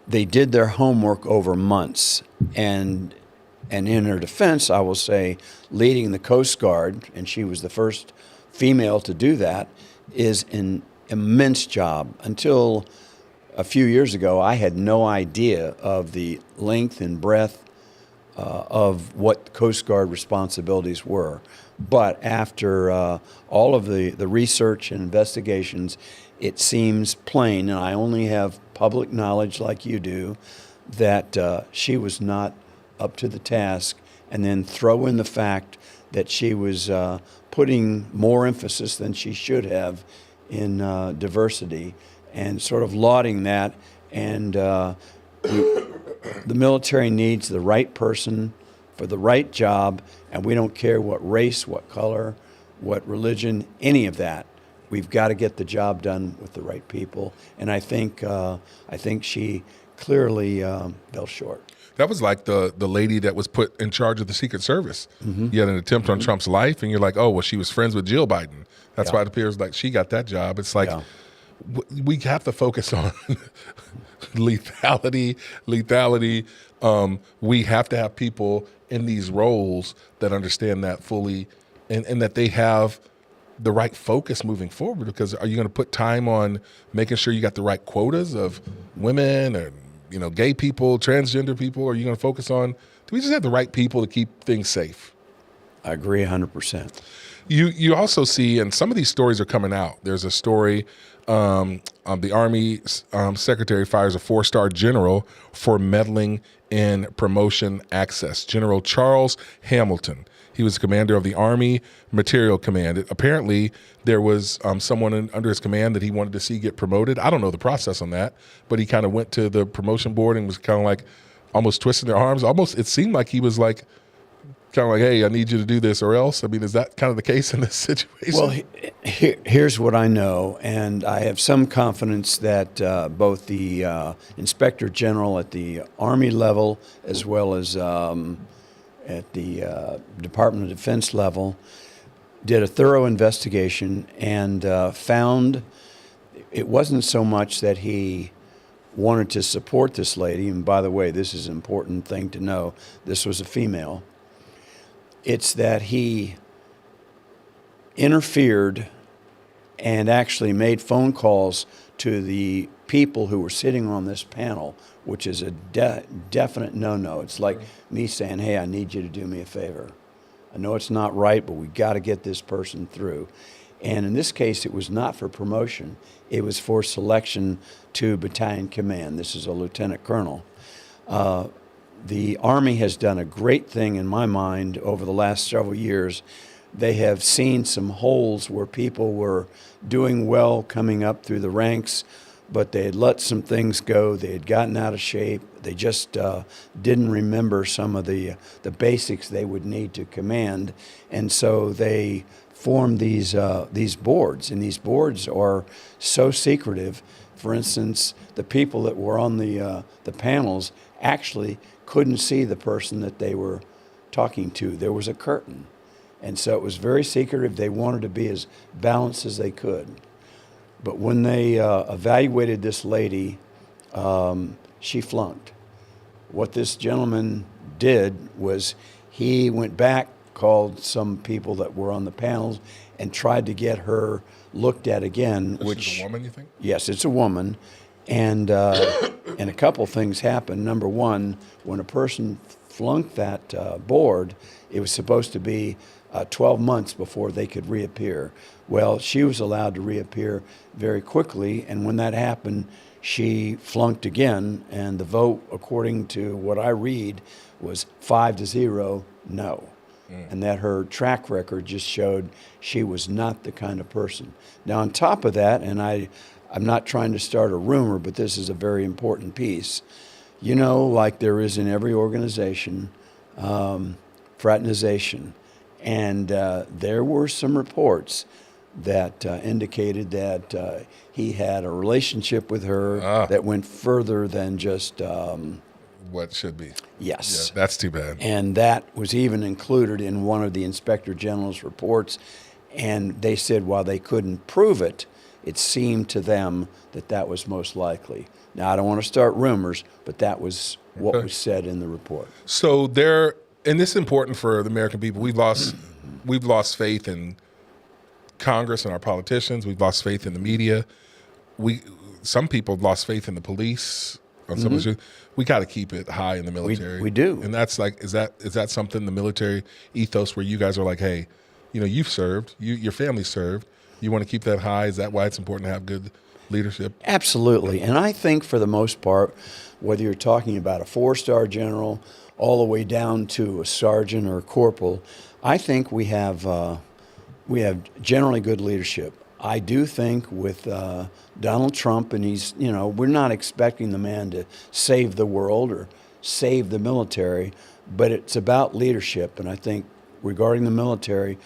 did their homework over months, and in her defense, I will say, leading the Coast Guard, and she was the first female to do that, is an immense job. Until a few years ago, I had no idea of the length and breadth of what Coast Guard responsibilities were. But after all of the research and investigations, it seems plain, and I only have public knowledge like you do, that she was not up to the task. And then throw in the fact that she was putting more emphasis than she should have in diversity, and sort of lauding that. And the military needs the right person for the right job, and we don't care what race, what color, what religion, any of that. We've got to get the job done with the right people, and I think she clearly fell short. That was like the lady that was put in charge of the Secret Service. Mm-hmm. You had an attempt on Trump's life, and you're like, oh, well, she was friends with Jill Biden. That's why it appears like she got that job. It's like we have to focus on lethality. We have to have people in these roles that understand that fully, and that they have the right focus moving forward. Because are you going to put time on making sure you got the right quotas of women and gay people, transgender people? Or are you going to focus on, do we just have the right people to keep things safe? I agree 100%. You also see, and some of these stories are coming out. There's a story, the Army Secretary fires a 4-star general for meddling in promotion access. General Charles Hamilton. He was the commander of the Army Material Command. Apparently, there was someone under his command that he wanted to see get promoted. I don't know the process on that, but he kind of went to the promotion board and was kind of like almost twisting their arms. Almost, it seemed like he was like, kind of like, hey, I need you to do this or else. I mean, is that kind of the case in this situation? Well, here's what I know, and I have some confidence that both the Inspector General at the Army level as well as at the Department of Defense level did a thorough investigation and found it wasn't so much that he wanted to support this lady, and by the way, this is an important thing to know, this was a female. It's that he interfered and actually made phone calls to the people who were sitting on this panel, which is a definite no-no. It's like me saying, hey, I need you to do me a favor. I know it's not right, but we got to get this person through. And in this case, it was not for promotion. It was for selection to battalion command. This is a lieutenant colonel. The Army has done a great thing in my mind over the last several years. They have seen some holes where people were doing well coming up through the ranks, but they had let some things go. They had gotten out of shape. They just didn't remember some of the basics they would need to command. And so they formed these boards, and these boards are so secretive. For instance, the people that were on the panels actually couldn't see the person that they were talking to. There was a curtain. And so it was very secretive. They wanted to be as balanced as they could. But when they evaluated this lady, she flunked. What this gentleman did was he went back, called some people that were on the panels and tried to get her looked at again. She's a woman, you think? Yes, it's a woman. And and a couple things happened. Number one, when a person flunked that board, it was supposed to be 12 months before they could reappear. Well, she was allowed to reappear very quickly, and when that happened, she flunked again, and the vote, according to what I read, was 5-0, no. And that her track record just showed she was not the kind of person. Now, on top of that, and I'm not trying to start a rumor, but this is a very important piece. You know, like there is in every organization, fraternization. And there were some reports that indicated that he had a relationship with her that went further than just what should be. Yes. Yeah, that's too bad. And that was even included in one of the Inspector General's reports. And they said while they couldn't prove it, it seemed to them that that was most likely. Now, I don't want to start rumors, but that was what was said in the report. So and this is important for the American people. We've lost faith in Congress and our politicians. We've lost faith in the media. Some people have lost faith in the police. On some issues. We got to keep it high in the military. We do. And that's like, is that something, the military ethos, where you guys are like, hey, you've served, your family served. You want to keep that high? Is that why it's important to have good leadership? Absolutely. And I think for the most part, whether you're talking about a 4-star general all the way down to a sergeant or a corporal, I think we have generally good leadership. I do think with Donald Trump, and we're not expecting the man to save the world or save the military, but it's about leadership. And I think regarding the military,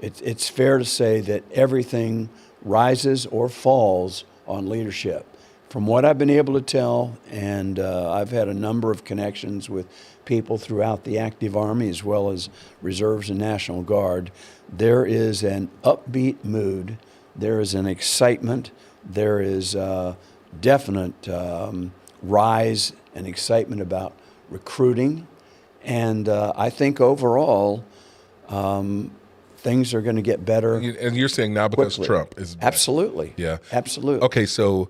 it's fair to say that everything rises or falls on leadership. From what I've been able to tell, and I've had a number of connections with people throughout the active Army as well as reserves and National Guard, there is an upbeat mood. There is an excitement. There is a definite rise and excitement about recruiting. And I think overall, things are going to get better. And you're saying now because quickly. Trump is back. Absolutely. Yeah. Absolutely. Okay, so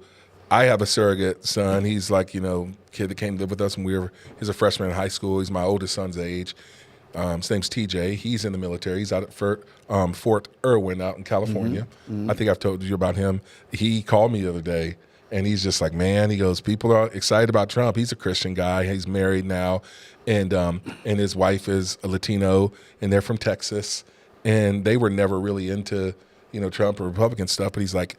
I have a surrogate son. He's like, kid that came to live with us when he's a freshman in high school. He's my oldest son's age. His name's TJ. He's in the military. He's out at Fort Irwin out in California. I think I've told you about him. He called me the other day, and he's just like, man, he goes, people are excited about Trump. He's a Christian guy. He's married now, and his wife is a Latino, and they're from Texas, and they were never really into, Trump or Republican stuff, but he's like,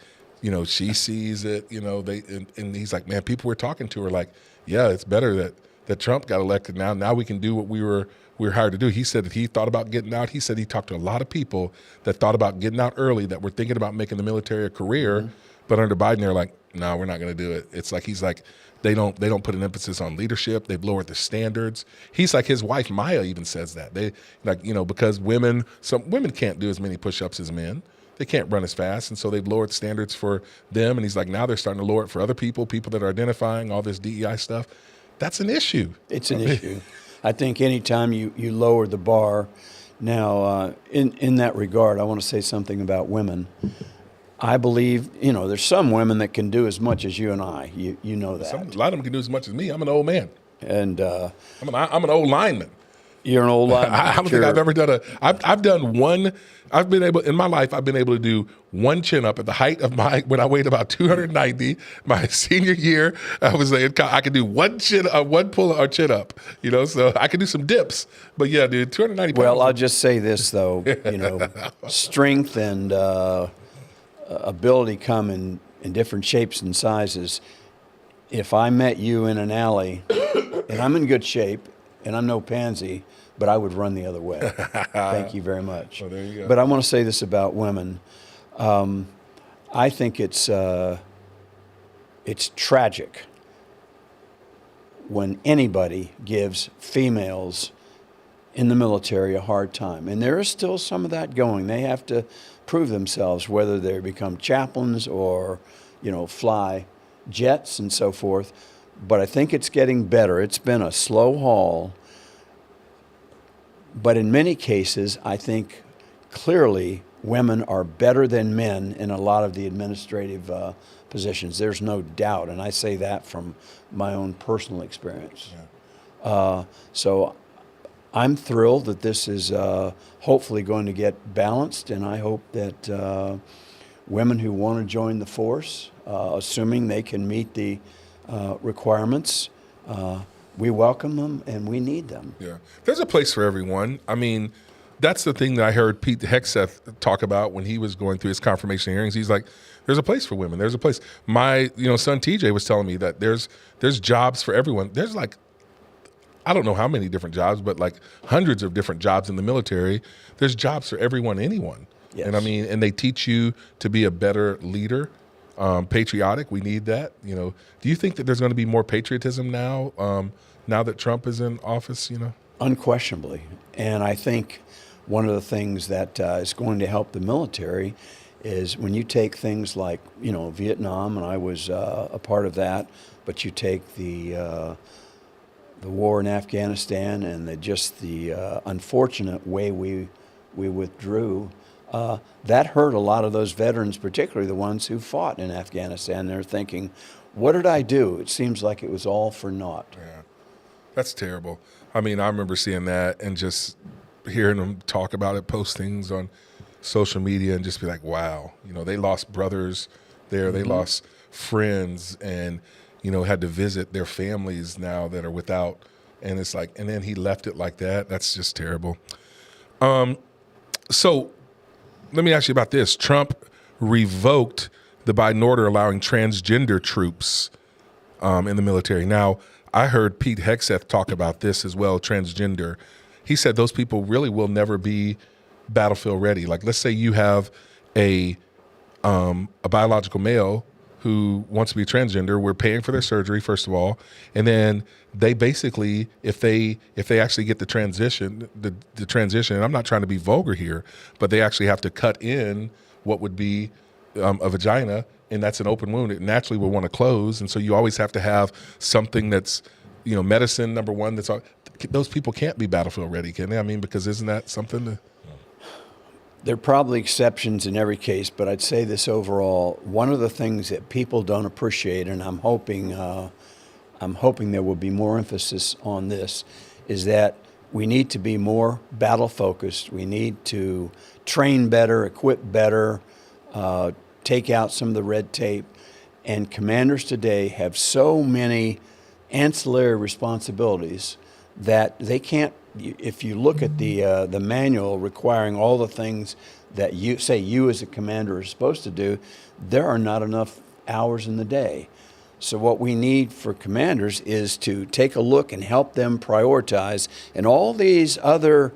she sees it, and he's like, man, people we're talking to are like, yeah, it's better that Trump got elected now. Now we can do what we were hired to do. He said that he thought about getting out. He said he talked to a lot of people that thought about getting out early, that were thinking about making the military a career, but under Biden, they're like, no, we're not going to do it. It's like, he's like, they don't put an emphasis on leadership. They've lowered the standards. He's like, his wife Maya even says that. They because some women can't do as many push-ups as men. They can't run as fast, and so they've lowered standards for them. And he's like, now they're starting to lower it for other people that are identifying all this DEI stuff. That's an issue. It's an issue. I think anytime you lower the bar. Now, in that regard, I want to say something about women. I believe, there's some women that can do as much as you and I. You know that. A lot of them can do as much as me. I'm an old man. And I'm an old lineman. You're an old lineman. I don't think I've ever done I've done one. I've been able, in my life, I've been able to do one chin up at the height of when I weighed about 290. My senior year, I could do one pull or chin up, so I could do some dips. But yeah, dude, 290 pounds. Well, I'll just say this, though, strength and ability come in different shapes and sizes. If I met you in an alley, and I'm in good shape, and I'm no pansy, but I would run the other way. Thank you very much. Well, there you go. But I want to say this about women. I think it's tragic when anybody gives females in the military a hard time. And there is still some of that going. They have to prove themselves, whether they become chaplains or, fly jets and so forth. But I think it's getting better. It's been a slow haul. But in many cases, I think clearly women are better than men in a lot of the administrative positions. There's no doubt, and I say that from my own personal experience. So I'm thrilled that this is hopefully going to get balanced, and I hope that women who want to join the force, assuming they can meet the requirements, we welcome them and we need them. Yeah, there's a place for everyone. I mean, that's the thing that I heard Pete Hegseth talk about when he was going through his confirmation hearings. He's like, there's a place for women. There's a place. My son TJ was telling me that there's jobs for everyone. There's like, I don't know how many different jobs, but like hundreds of different jobs in the military. There's jobs for everyone, anyone. Yes. And I mean, and they teach you to be a better leader, patriotic. We need that. Do you think that there's going to be more patriotism now, now that Trump is in office? Unquestionably. And I think one of the things that is going to help the military is when you take things like, Vietnam, and I was a part of that, but you take the war in Afghanistan and the unfortunate way we withdrew, that hurt a lot of those veterans, particularly the ones who fought in Afghanistan. They're thinking, what did I do? It seems like it was all for naught. Yeah, that's terrible. I mean, I remember seeing that and just hearing them talk about it, post things on social media, and just be like, wow, they lost brothers there, they lost friends, and had to visit their families now that are without, and it's like, and then he left it like that. That's just terrible. So let me ask you about this. Trump revoked the Biden order allowing transgender troops in the military. Now, I heard Pete Hegseth talk about this as well, transgender. He said those people really will never be battlefield ready. Like, let's say you have a biological male who wants to be transgender. We're paying for their surgery, first of all, and then they basically, if they actually get the transition, and I'm not trying to be vulgar here, but they actually have to cut in what would be a vagina, and that's an open wound. It naturally will want to close, and so you always have to have something that's, medicine, number one. Those people can't be battlefield ready, can they? I mean, because isn't that something to... There are probably exceptions in every case, but I'd say this overall. One of the things that people don't appreciate, and I'm hoping there will be more emphasis on this, is that we need to be more battle focused. We need to train better, equip better, take out some of the red tape. And commanders today have so many ancillary responsibilities that they can't. If you look at the manual requiring all the things that you as a commander are supposed to do, there are not enough hours in the day. So what we need for commanders is to take a look and help them prioritize, and all these other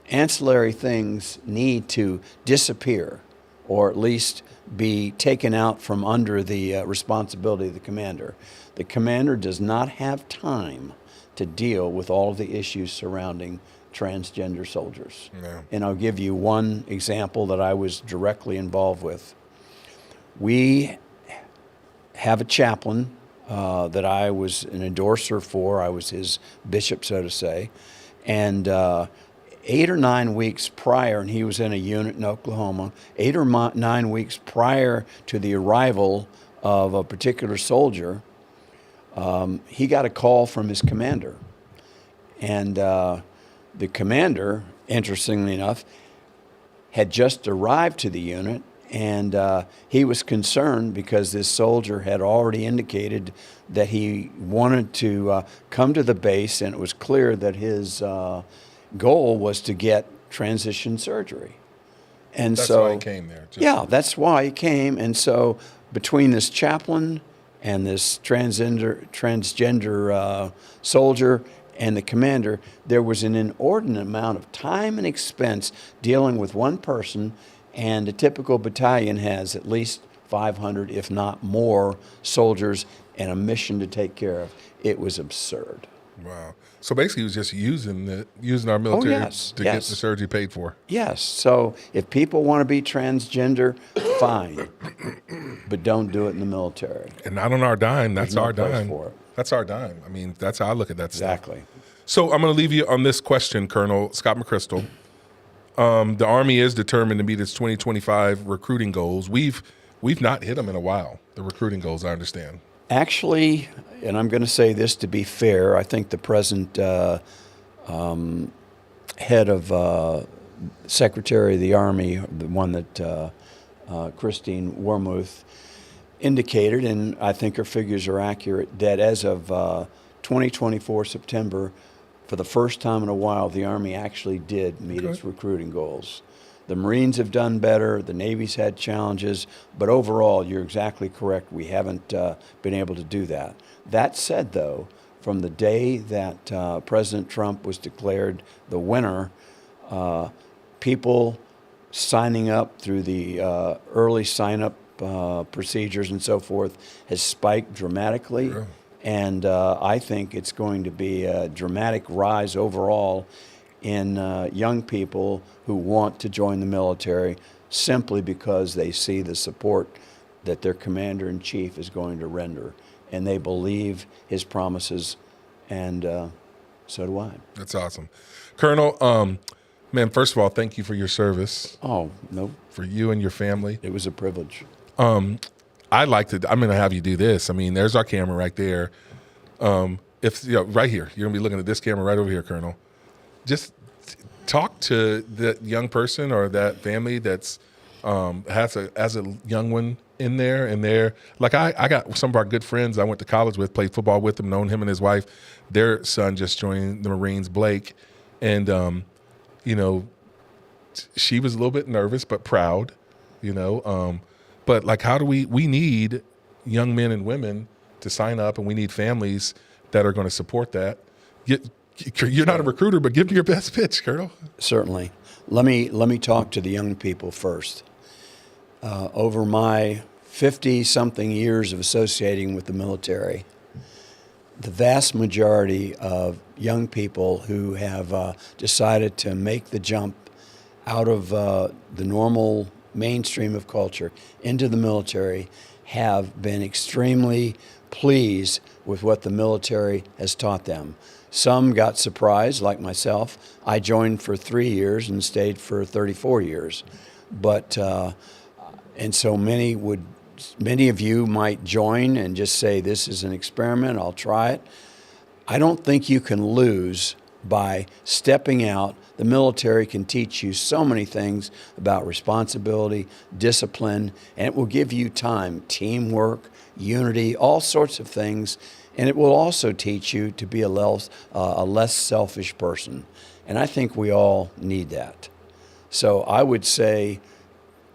ancillary things need to disappear, or at least be taken out from under the responsibility of the commander. The commander does not have time to deal with all of the issues surrounding transgender soldiers. Yeah. And I'll give you one example that I was directly involved with. We have a chaplain that I was an endorser for. I was his bishop, so to say. And 8 or 9 weeks prior, and he was in a unit in Oklahoma, 8 or 9 weeks prior to the arrival of a particular soldier, he got a call from his commander. And the commander, interestingly enough, had just arrived to the unit, and he was concerned because this soldier had already indicated that he wanted to come to the base, and it was clear that his goal was to get transition surgery. And that's so why he came there. Yeah, that's why he came. And so between this chaplain and this transgender soldier and the commander, there was an inordinate amount of time and expense dealing with one person, and a typical battalion has at least 500, if not more, soldiers and a mission to take care of. It was absurd. Wow. So basically he was just using our military to get the surgery paid for. Yes. So if people want to be transgender, fine. But don't do it in the military. And not on our dime. That's There's no our place dime. for it. That's our dime. I mean, that's how I look at that Exactly. stuff. So I'm going to leave you on this question, Colonel Scott McChrystal. The Army is determined to meet its 2025 recruiting goals. We've not hit them in a while, the recruiting goals, I understand. Actually, and I'm going to say this to be fair, I think the present head of Secretary of the Army, the one that Christine Wormuth indicated, and I think her figures are accurate, that as of 2024 September, for the first time in a while, the Army actually did meet its recruiting goals. The Marines have done better, the Navy's had challenges, but overall, you're exactly correct, we haven't been able to do that. That said, though, from the day that President Trump was declared the winner, people signing up through the early sign-up procedures and so forth has spiked dramatically. Sure. And I think it's going to be a dramatic rise overall in young people who want to join the military simply because they see the support that their commander-in-chief is going to render. And they believe his promises, and so do I. That's awesome. Colonel, man, first of all, thank you for your service. Oh, no. For you and your family. It was a privilege. I'm going to have you do this. I mean, there's our camera right there. Right here, you're going to be looking at this camera right over here, Colonel. Just talk to that young person or that family that's has a young one in there, and they're like, I got some of our good friends I went to college with, played football with them, known him and his wife. Their son just joined the Marines, Blake, and she was a little bit nervous but proud, but like, how do we need young men and women to sign up, and we need families that are going to support that. You're not a recruiter, but give me your best pitch, Colonel. Certainly. Let me talk to the young people first. Over my 50-something years of associating with the military, the vast majority of young people who have decided to make the jump out of the normal mainstream of culture into the military have been extremely pleased with what the military has taught them. Some got surprised, like myself. I joined for 3 years and stayed for 34 years. But, and so many of you might join and just say, this is an experiment, I'll try it. I don't think you can lose by stepping out. The military can teach you so many things about responsibility, discipline, and it will give you time, teamwork, unity, all sorts of things. And it will also teach you to be a less selfish person. And I think we all need that. So I would say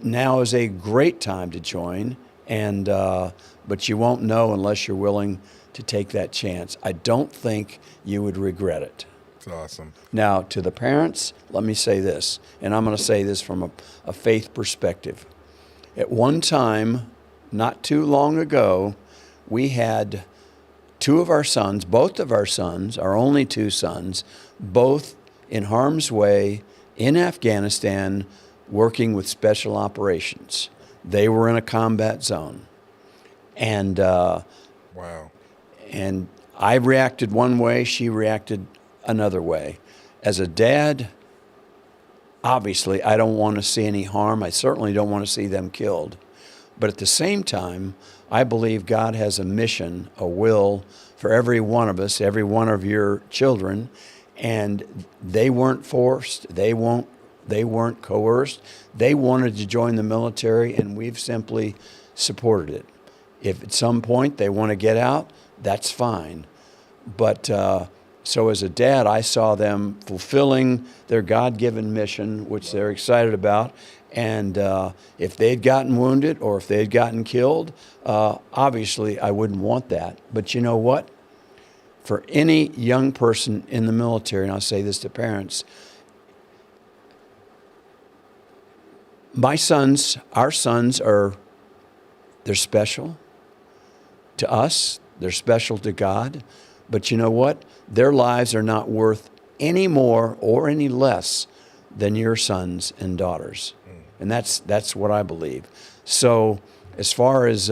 now is a great time to join, but you won't know unless you're willing to take that chance. I don't think you would regret it. That's awesome. Now, to the parents, let me say this, and I'm going to say this from a faith perspective. At one time, not too long ago, we had both of our sons, our only two sons, both in harm's way in Afghanistan working with special operations. They were in a combat zone. And wow. And I reacted one way, she reacted another way. As a dad, obviously, I don't want to see any harm. I certainly don't want to see them killed. But at the same time, I believe God has a mission, a will for every one of us, every one of your children, and they weren't forced, they weren't coerced. They wanted to join the military, and we've simply supported it. If at some point they want to get out, that's fine. But so as a dad, I saw them fulfilling their God-given mission, which they're excited about. And if they'd gotten wounded or if they'd gotten killed, obviously I wouldn't want that. But you know what? For any young person in the military, and I'll say this to parents, our sons they're special to us, they're special to God. But you know what? Their lives are not worth any more or any less than your sons and daughters. And that's what I believe. So as far as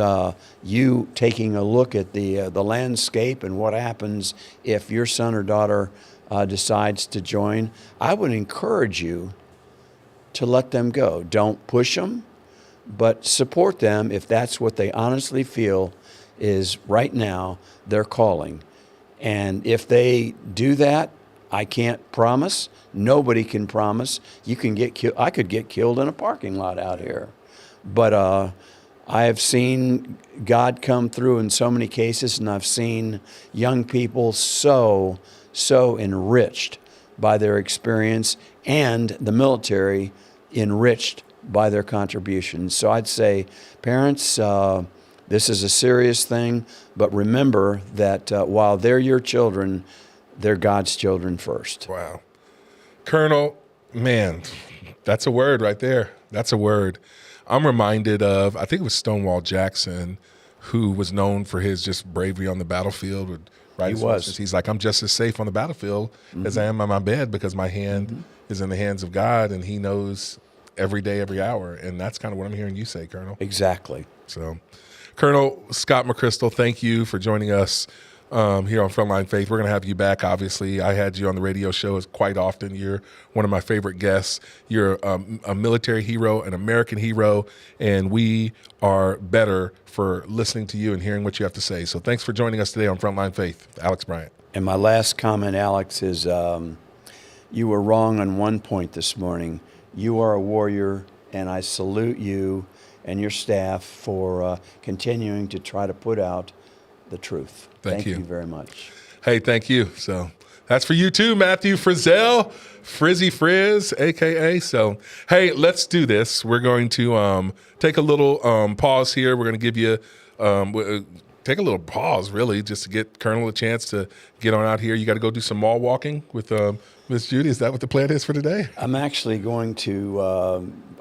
you taking a look at the landscape and what happens if your son or daughter decides to join, I would encourage you to let them go. Don't push them, but support them if that's what they honestly feel is right now their calling. And if they do that, I can't promise. Nobody can promise. You can get killed. I could get killed in a parking lot out here. But I have seen God come through in so many cases, and I've seen young people so enriched by their experience, and the military enriched by their contributions. So I'd say, parents, this is a serious thing, but remember that while they're your children, they're God's children first. Wow. Colonel, man, that's a word right there. That's a word. I'm reminded of, I think it was Stonewall Jackson, who was known for his just bravery on the battlefield. Right? He was. He's like, I'm just as safe on the battlefield as I am on my bed because my hand is in the hands of God, and he knows every day, every hour. And that's kind of what I'm hearing you say, Colonel. Exactly. So, Colonel Scott McChrystal, thank you for joining us here on Frontline Faith. We're going to have you back, obviously. I had you on the radio show quite often. You're one of my favorite guests. You're a military hero, an American hero, and we are better for listening to you and hearing what you have to say. So thanks for joining us today on Frontline Faith. Alex Bryant. And my last comment, Alex, is you were wrong on one point this morning. You are a warrior, and I salute you and your staff for continuing to try to put out the truth. Thank you very much. Hey, thank you. So that's for you too, Matthew Frizzell, Frizzy Frizz, AKA. So, hey, let's do this. We're going to take a little pause here. We're going to give you take a little pause, really, just to get Colonel a chance to get on out here. You got to go do some mall walking with Miss Judy. Is that what the plan is for today? I'm actually going to,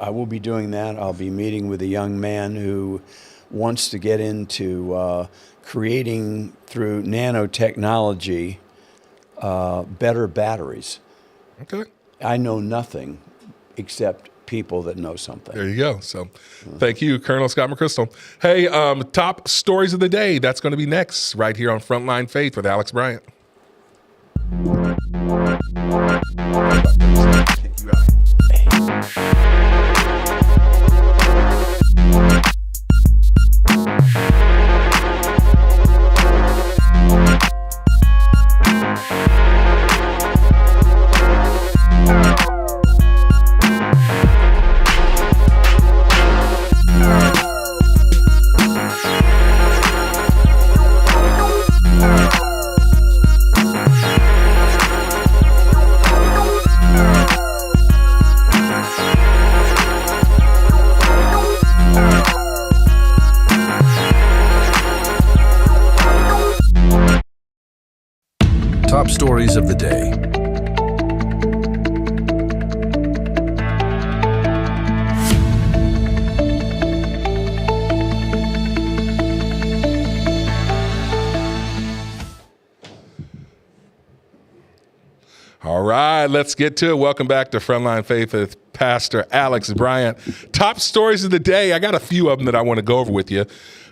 I will be doing that. I'll be meeting with a young man who wants to get into creating through nanotechnology better batteries. Okay. I know nothing except people that know something. There you go. So thank you, Colonel Scott McChrystal. Hey, top stories of the day. That's going to be next right here on Frontline Faith with Alex Bryant. Top stories of the day. All right, let's get to it. Welcome back to Frontline Faith with Pastor Alex Bryant. Top stories of the day. I got a few of them that I want to go over with you.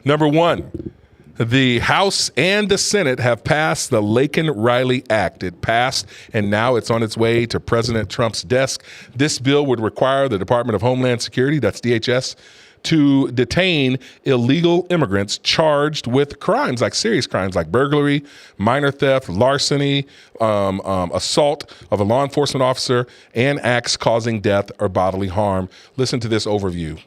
Number one, the House and the Senate have passed the Laken-Riley Act. It passed, and now it's on its way to President Trump's desk. This bill would require the Department of Homeland Security, that's DHS, to detain illegal immigrants charged with crimes, like serious crimes, like burglary, minor theft, larceny, assault of a law enforcement officer, and acts causing death or bodily harm. Listen to this overview.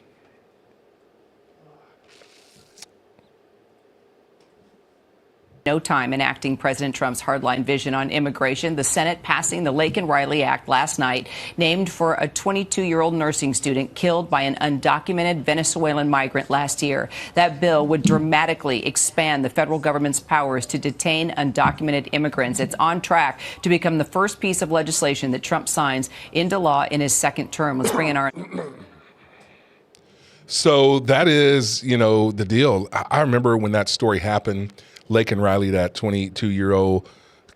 No time enacting President Trump's hardline vision on immigration. The Senate passing the Laken-Riley Act last night, named for a 22-year-old nursing student killed by an undocumented Venezuelan migrant last year. That bill would dramatically expand the federal government's powers to detain undocumented immigrants. It's on track to become the first piece of legislation that Trump signs into law in his second term. Let's bring in our... So that is, the deal. I remember when that story happened, Laken-Riley, that 22-year-old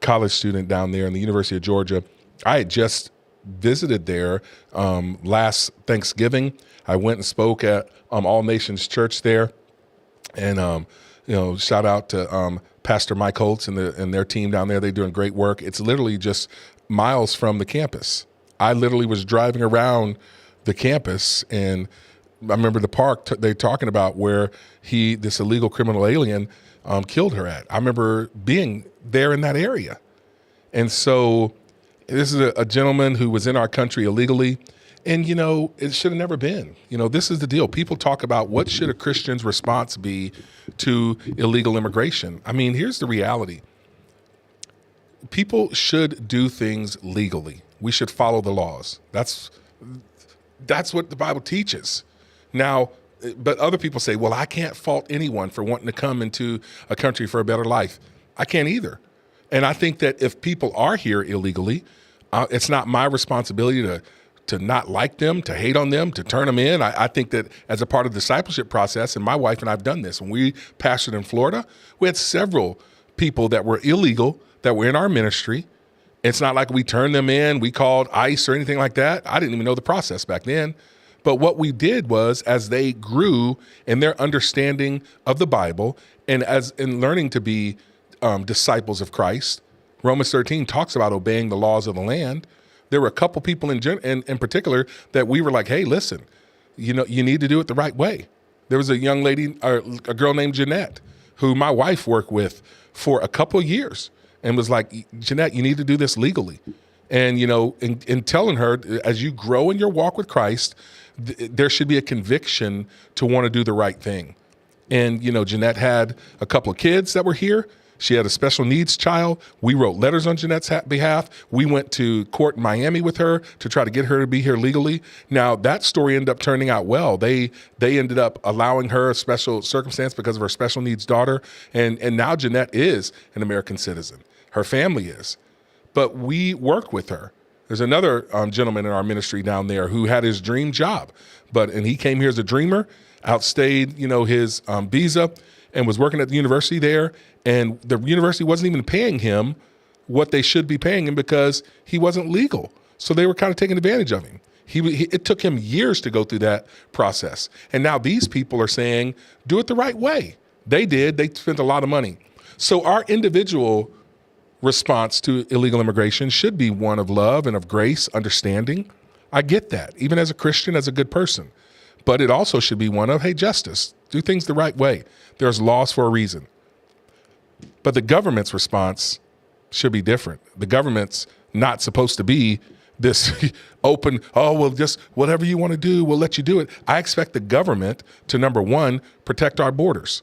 college student down there in the University of Georgia. I had just visited there last Thanksgiving. I went and spoke at All Nations Church there. And, shout out to Pastor Mike Holtz and their team down there. They're doing great work. It's literally just miles from the campus. I literally was driving around the campus, and I remember the park they're talking about where this illegal criminal alien killed her at. I remember being there in that area. And so this is a gentleman who was in our country illegally. And, it should have never been. This is the deal. People talk about what should a Christian's response be to illegal immigration. I mean, here's the reality. People should do things legally. We should follow the laws. That's what the Bible teaches. Now, but other people say, well, I can't fault anyone for wanting to come into a country for a better life. I can't either. And I think that if people are here illegally, it's not my responsibility to not like them, to hate on them, to turn them in. I think that as a part of the discipleship process, and my wife and I have done this, when we pastored in Florida, we had several people that were illegal that were in our ministry. It's not like we turned them in, we called ICE or anything like that. I didn't even know the process back then. But what we did was, as they grew in their understanding of the Bible and as in learning to be disciples of Christ, Romans 13 talks about obeying the laws of the land. There were a couple people in particular that we were like, hey, listen, you need to do it the right way. There was a young lady, a girl named Jeanette, who my wife worked with for a couple of years and was like, Jeanette, you need to do this legally. And, in telling her, as you grow in your walk with Christ, there should be a conviction to want to do the right thing. And, Jeanette had a couple of kids that were here. She had a special needs child. We wrote letters on Jeanette's behalf. We went to court in Miami with her to try to get her to be here legally. Now, that story ended up turning out well. They ended up allowing her a special circumstance because of her special needs daughter. And now Jeanette is an American citizen. Her family is. But we work with her. There's another gentleman in our ministry down there who had his dream job, and he came here as a dreamer, outstayed, his visa, and was working at the university there. And the university wasn't even paying him what they should be paying him because he wasn't legal. So they were kind of taking advantage of him. It took him years to go through that process. And now these people are saying, do it the right way. They did. They spent a lot of money. So our individual response to illegal immigration should be one of love and of grace, understanding. I get that, even as a Christian, as a good person. But it also should be one of, hey, justice, do things the right way. There's laws for a reason. But the government's response should be different. The government's not supposed to be this open, well, just whatever you want to do, we'll let you do it. I expect the government to, number one, protect our borders.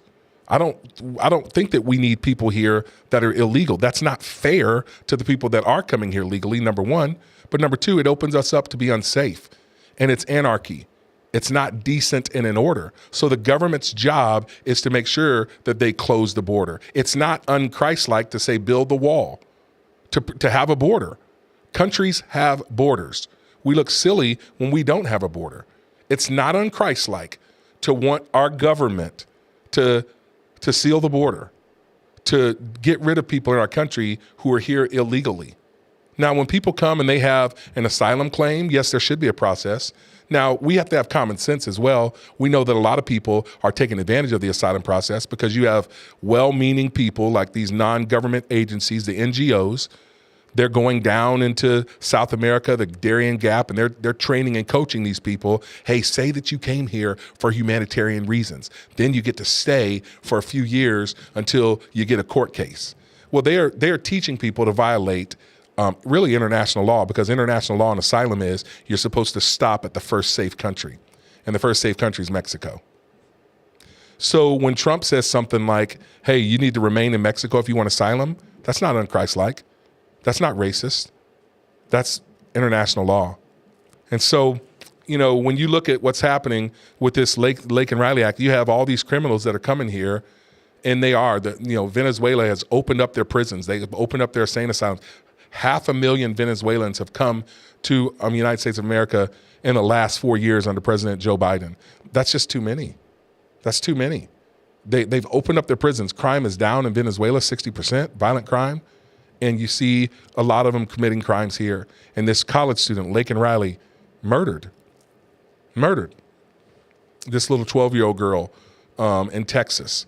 I don't think that we need people here that are illegal. That's not fair to the people that are coming here legally, number one. But number two, it opens us up to be unsafe. And it's anarchy. It's not decent and in order. So the government's job is to make sure that they close the border. It's not un-Christ-like to say build the wall, to have a border. Countries have borders. We look silly when we don't have a border. It's not un-Christ-like to want our government to seal the border, to get rid of people in our country who are here illegally. Now, when people come and they have an asylum claim, yes, there should be a process. Now, we have to have common sense as well. We know that a lot of people are taking advantage of the asylum process because you have well-meaning people like these non-government agencies, the NGOs. They're going down into South America, the Darien Gap, and they're training and coaching these people. Hey, say that you came here for humanitarian reasons. Then you get to stay for a few years until you get a court case. Well, they're teaching people to violate really international law, because international law on asylum is you're supposed to stop at the first safe country. And the first safe country is Mexico. So when Trump says something like, hey, you need to remain in Mexico if you want asylum, that's not un-Christ-like. That's not racist. That's international law. And so, when you look at what's happening with this Lake and Riley Act, you have all these criminals that are coming here, and Venezuela has opened up their prisons. They've opened up their insane asylums. 500,000 Venezuelans have come to the United States of America in the last 4 years under President Joe Biden. That's just too many. That's too many. They've opened up their prisons. Crime is down in Venezuela, 60%, violent crime. And you see a lot of them committing crimes here. And this college student, Lake and Riley, murdered. This little 12-year-old girl in Texas,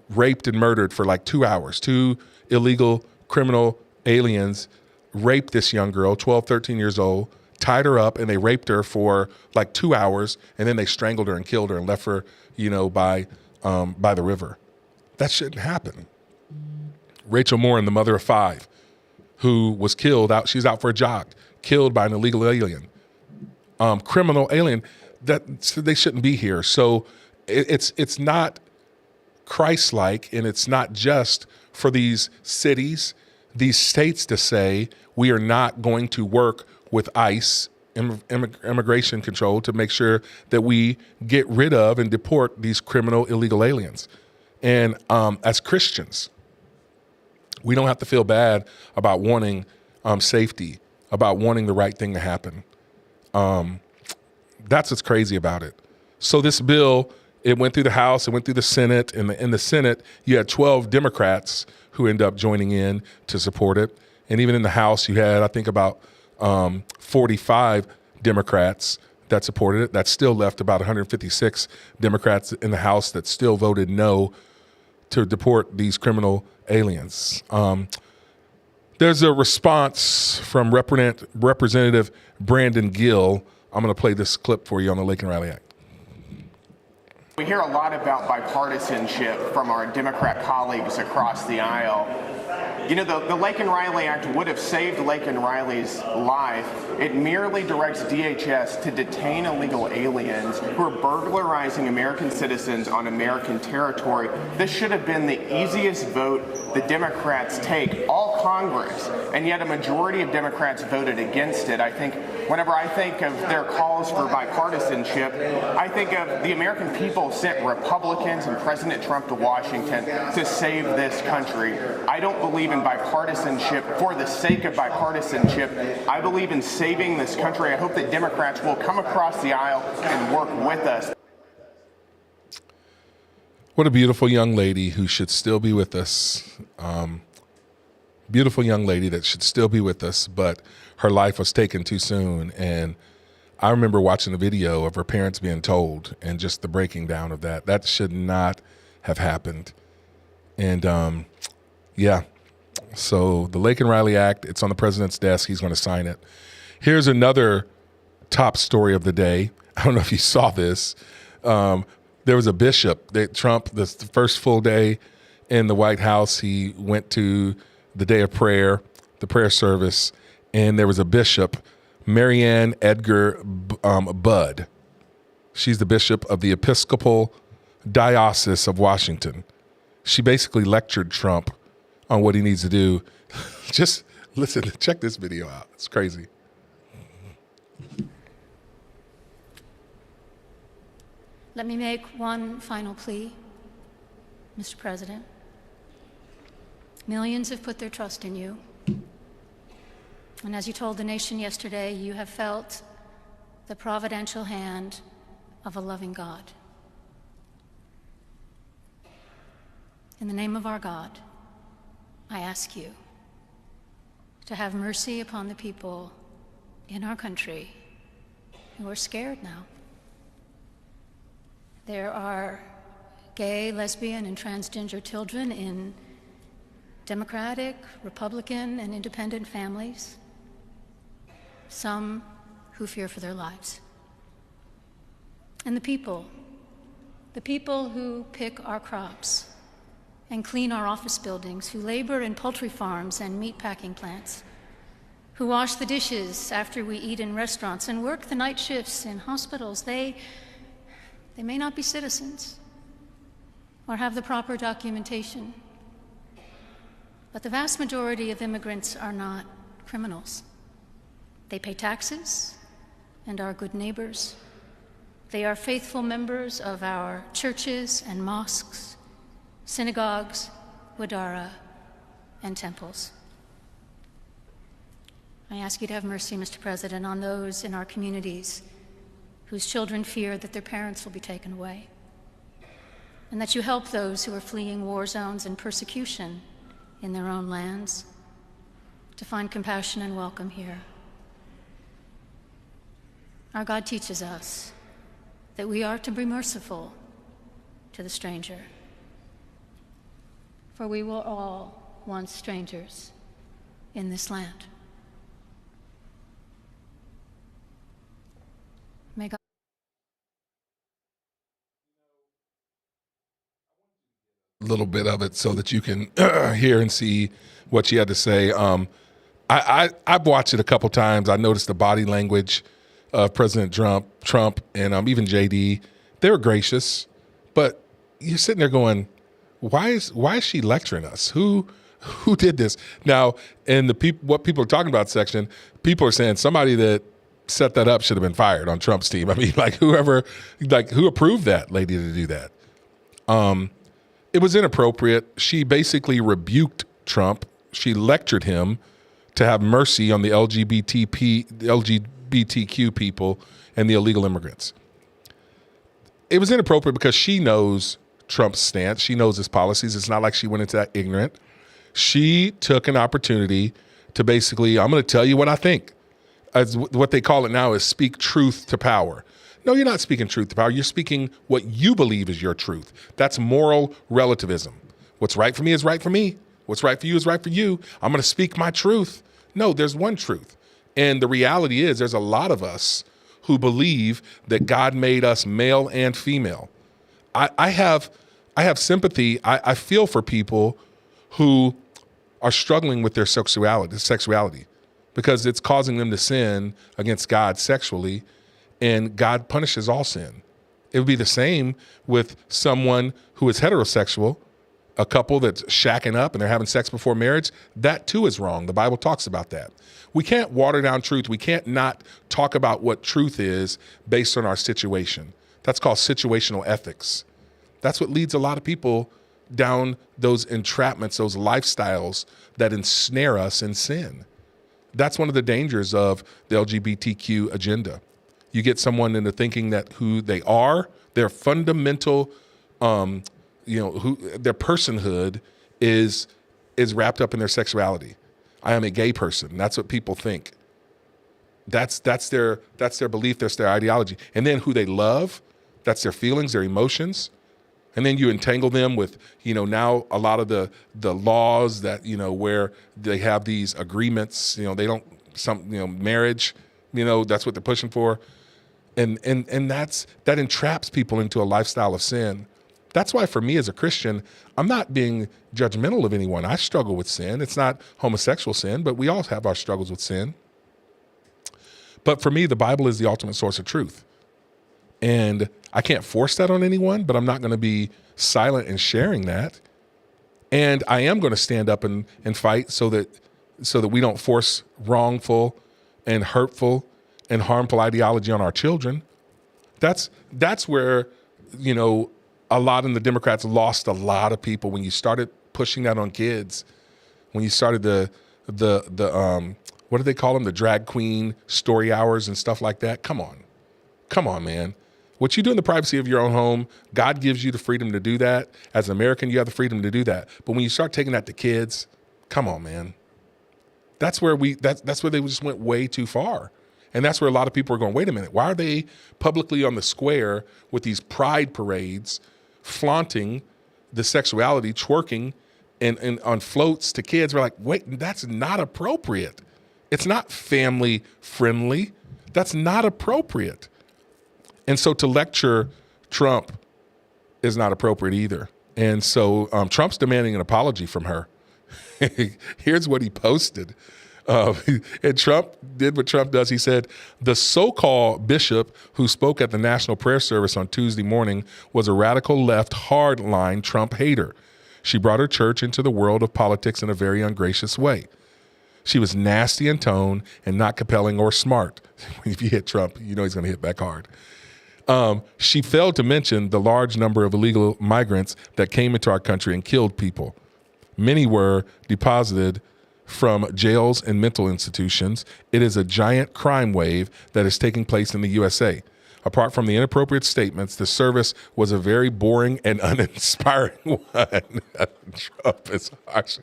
raped and murdered for like 2 hours. 2 illegal criminal aliens raped this young girl, 12, 13 years old, tied her up, and they raped her for like 2 hours, and then they strangled her and killed her and left her, by the river. That shouldn't happen. Rachel Morin, the mother of 5, who was killed out, she's out for a jog, killed by an illegal alien, criminal alien, that they shouldn't be here. So it's not Christ-like, and it's not just for these cities, these states to say, we are not going to work with ICE, immigration control, to make sure that we get rid of and deport these criminal illegal aliens. And as Christians, we don't have to feel bad about wanting safety, about wanting the right thing to happen. That's what's crazy about it. So this bill, it went through the House, it went through the Senate. In the Senate, you had 12 Democrats who ended up joining in to support it. And even in the House, you had, I think, about 45 Democrats that supported it. That still left about 156 Democrats in the House that still voted no to deport these criminal aliens. There's a response from Representative Brandon Gill. I'm going to play this clip for you on the Lake and Riley Act. We hear a lot about bipartisanship from our Democrat colleagues across the aisle. The Lake and Riley Act would have saved Lake and Riley's life. It merely directs DHS to detain illegal aliens who are burglarizing American citizens on American territory. This should have been the easiest vote the Democrats take, all Congress, and yet a majority of Democrats voted against it. I think whenever I think of their calls for bipartisanship, I think of the American people sent Republicans and President Trump to Washington to save this country. I don't believe in bipartisanship for the sake of bipartisanship. I believe in saving this country. I hope that Democrats will come across the aisle and work with us. What a beautiful young lady who should still be with us. Beautiful young lady that should still be with us, but her life was taken too soon. And I remember watching the video of her parents being told, and just the breaking down of that. That should not have happened. And yeah, so the Lake and Riley Act, it's on the president's desk. He's going to sign it. Here's another top story of the day. I don't know if you saw this. There was a bishop that Trump, the first full day in the White House, he went to the day of prayer, the prayer service, and there was a bishop, Marianne Edgar Budd. She's the bishop of the Episcopal Diocese of Washington. She basically lectured Trump on what he needs to do. Just listen, check this video out. It's crazy. Let me make one final plea, Mr. President. Millions have put their trust in you. And as you told the nation yesterday, you have felt the providential hand of a loving God. In the name of our God, I ask you to have mercy upon the people in our country who are scared now. There are gay, lesbian, and transgender children in Democratic, Republican, and independent families, some who fear for their lives. And the people who pick our crops and clean our office buildings, who labor in poultry farms and meat packing plants, who wash the dishes after we eat in restaurants and work the night shifts in hospitals, they may not be citizens or have the proper documentation, but the vast majority of immigrants are not criminals. They pay taxes and are good neighbors. They are faithful members of our churches and mosques, synagogues, wadara, and temples. I ask you to have mercy, Mr. President, on those in our communities whose children fear that their parents will be taken away, and that you help those who are fleeing war zones and persecution in their own lands to find compassion and welcome here. Our God teaches us that we are to be merciful to the stranger. For we were all once strangers in this land. May God. Little bit of it so that you can hear and see what she had to say. I've watched it a couple times. I noticed the body language of President Trump and even JD. They were gracious, but you're sitting there going, why is she lecturing us? Who did this? Now, in the what people are talking about section, people are saying somebody that set that up should have been fired on Trump's team. I mean, who approved that lady to do that? It was inappropriate. She basically rebuked Trump. She lectured him to have mercy on the LGBTQ people and the illegal immigrants. It was inappropriate because she knows Trump's stance. She knows his policies. It's not like she went into that ignorant. She took an opportunity to basically, I'm going to tell you what I think. As what they call it now is speak truth to power. No, you're not speaking truth to power. You're speaking what you believe is your truth. That's moral relativism. What's right for me is right for me. What's right for you is right for you. I'm going to speak my truth. No, there's one truth. And the reality is there's a lot of us who believe that God made us male and female. I have sympathy. I feel for people who are struggling with their sexuality because it's causing them to sin against God sexually. And God punishes all sin. It would be the same with someone who is heterosexual, a couple that's shacking up and they're having sex before marriage. That too is wrong. The Bible talks about that. We can't water down truth. We can't not talk about what truth is based on our situation. That's called situational ethics. That's what leads a lot of people down those entrapments, those lifestyles that ensnare us in sin. That's one of the dangers of the LGBTQ agenda. You get someone into thinking that who they are, their fundamental, their personhood is wrapped up in their sexuality. I am a gay person. That's what people think. That's their belief. That's their ideology. And then who they love, that's their feelings, their emotions. And then you entangle them with, now a lot of the laws that, where they have these agreements, marriage, that's what they're pushing for. And that entraps people into a lifestyle of sin. That's why for me as a Christian, I'm not being judgmental of anyone. I struggle with sin. It's not homosexual sin, but we all have our struggles with sin. But for me, the Bible is the ultimate source of truth. And I can't force that on anyone, but I'm not going to be silent in sharing that. And I am going to stand up and fight so that we don't force wrongful and hurtful and harmful ideology on our children. That's where, a lot of the Democrats lost a lot of people when you started pushing that on kids. When you started the what do they call them? The drag queen story hours and stuff like that. Come on, man. What you do in the privacy of your own home, God gives you the freedom to do that. As an American, you have the freedom to do that. But when you start taking that to kids, come on, man. That's where they just went way too far. And that's where a lot of people are going, wait a minute, why are they publicly on the square with these pride parades, flaunting the sexuality, twerking and on floats to kids? We're like, wait, that's not appropriate. It's not family friendly. That's not appropriate. And so to lecture Trump is not appropriate either. And so Trump's demanding an apology from her. Here's what he posted. And Trump did what Trump does. He said, the so-called bishop who spoke at the National Prayer Service on Tuesday morning was a radical left hardline Trump hater. She brought her church into the world of politics in a very ungracious way. She was nasty in tone and not compelling or smart. If you hit Trump, you know he's going to hit back hard. She failed to mention the large number of illegal migrants that came into our country and killed people. Many were deposited from jails and mental institutions. It is a giant crime wave that is taking place in the USA. Apart from the inappropriate statements, the service was a very boring and uninspiring one. Trump is harsh.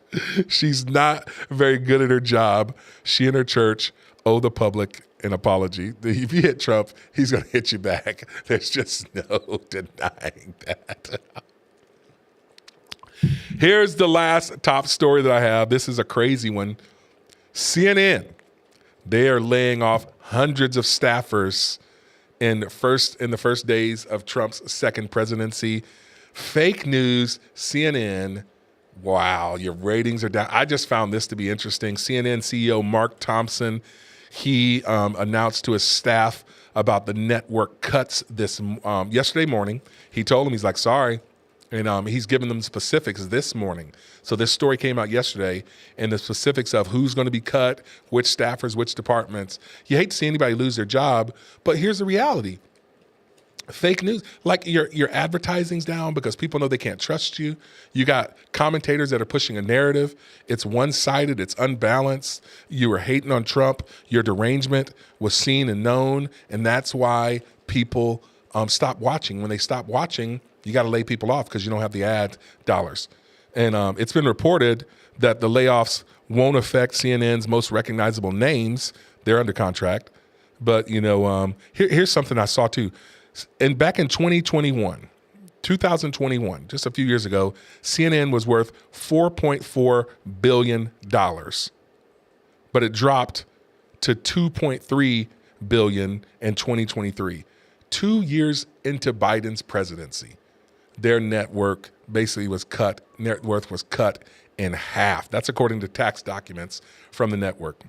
She's not very good at her job. She and her church owe the public an apology. If you hit Trump, he's going to hit you back. There's just no denying that. Here's the last top story that I have. This is a crazy one. CNN, they are laying off hundreds of staffers in the first days of Trump's second presidency. Fake news, CNN. Wow, your ratings are down. I just found this to be interesting. CNN CEO Mark Thompson, he announced to his staff about the network cuts this yesterday morning. He told them, he's like, sorry. And he's given them specifics this morning. So this story came out yesterday, and the specifics of who's going to be cut, which staffers, which departments. You hate to see anybody lose their job, but here's the reality. Fake news, like your advertising's down because people know they can't trust you. You got commentators that are pushing a narrative. It's one-sided, it's unbalanced. You were hating on Trump. Your derangement was seen and known, and that's why people stop watching. When they stop watching, you got to lay people off because you don't have the ad dollars. And it's been reported that the layoffs won't affect CNN's most recognizable names. They're under contract. But, here's something I saw too. And back in 2021, just a few years ago, CNN was worth $4.4 billion. But it dropped to $2.3 billion in 2023. 2 years into Biden's presidency, their network basically was cut. Net worth was cut in half. That's according to tax documents from the network.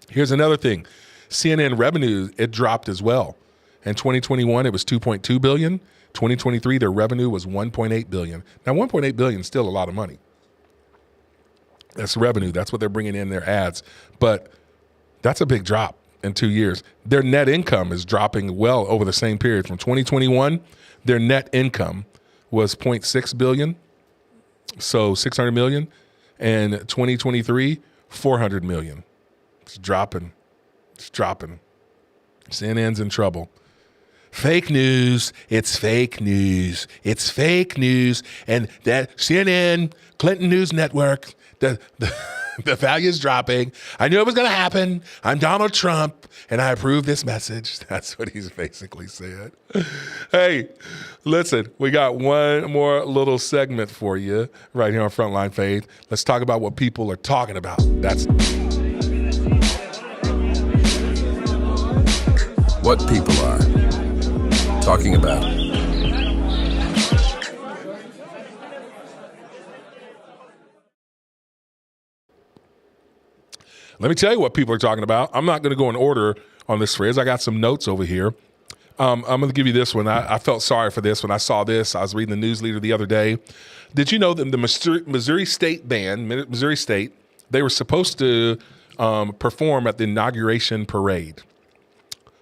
Here's another thing. CNN revenue, it dropped as well. In 2021, it was $2.2 billion. 2023, their revenue was $1.8 billion. Now, $1.8 billion is still a lot of money. That's revenue. That's what they're bringing in their ads. But that's a big drop in 2 years. Their net income is dropping well over the same period. From 2021, their net income was $0.6 billion, so $600 million. And 2023, $400 million. It's dropping. It's dropping. CNN's in trouble. Fake news. It's fake news. It's fake news. And that CNN, Clinton News Network, the value is dropping. I knew it was going to happen. I'm Donald Trump, and I approve this message. That's what he's basically said. Hey, listen, we got one more little segment for you right here on Frontline Faith. Let's talk about what people are talking about. That's what people are talking about. Let me tell you what people are talking about. I'm not going to go in order on this phrase. I got some notes over here. I'm going to give you this one. I felt sorry for this when I saw this. I was reading the news leader the other day. Did you know that the Missouri State Band, Missouri State, they were supposed to perform at the inauguration parade?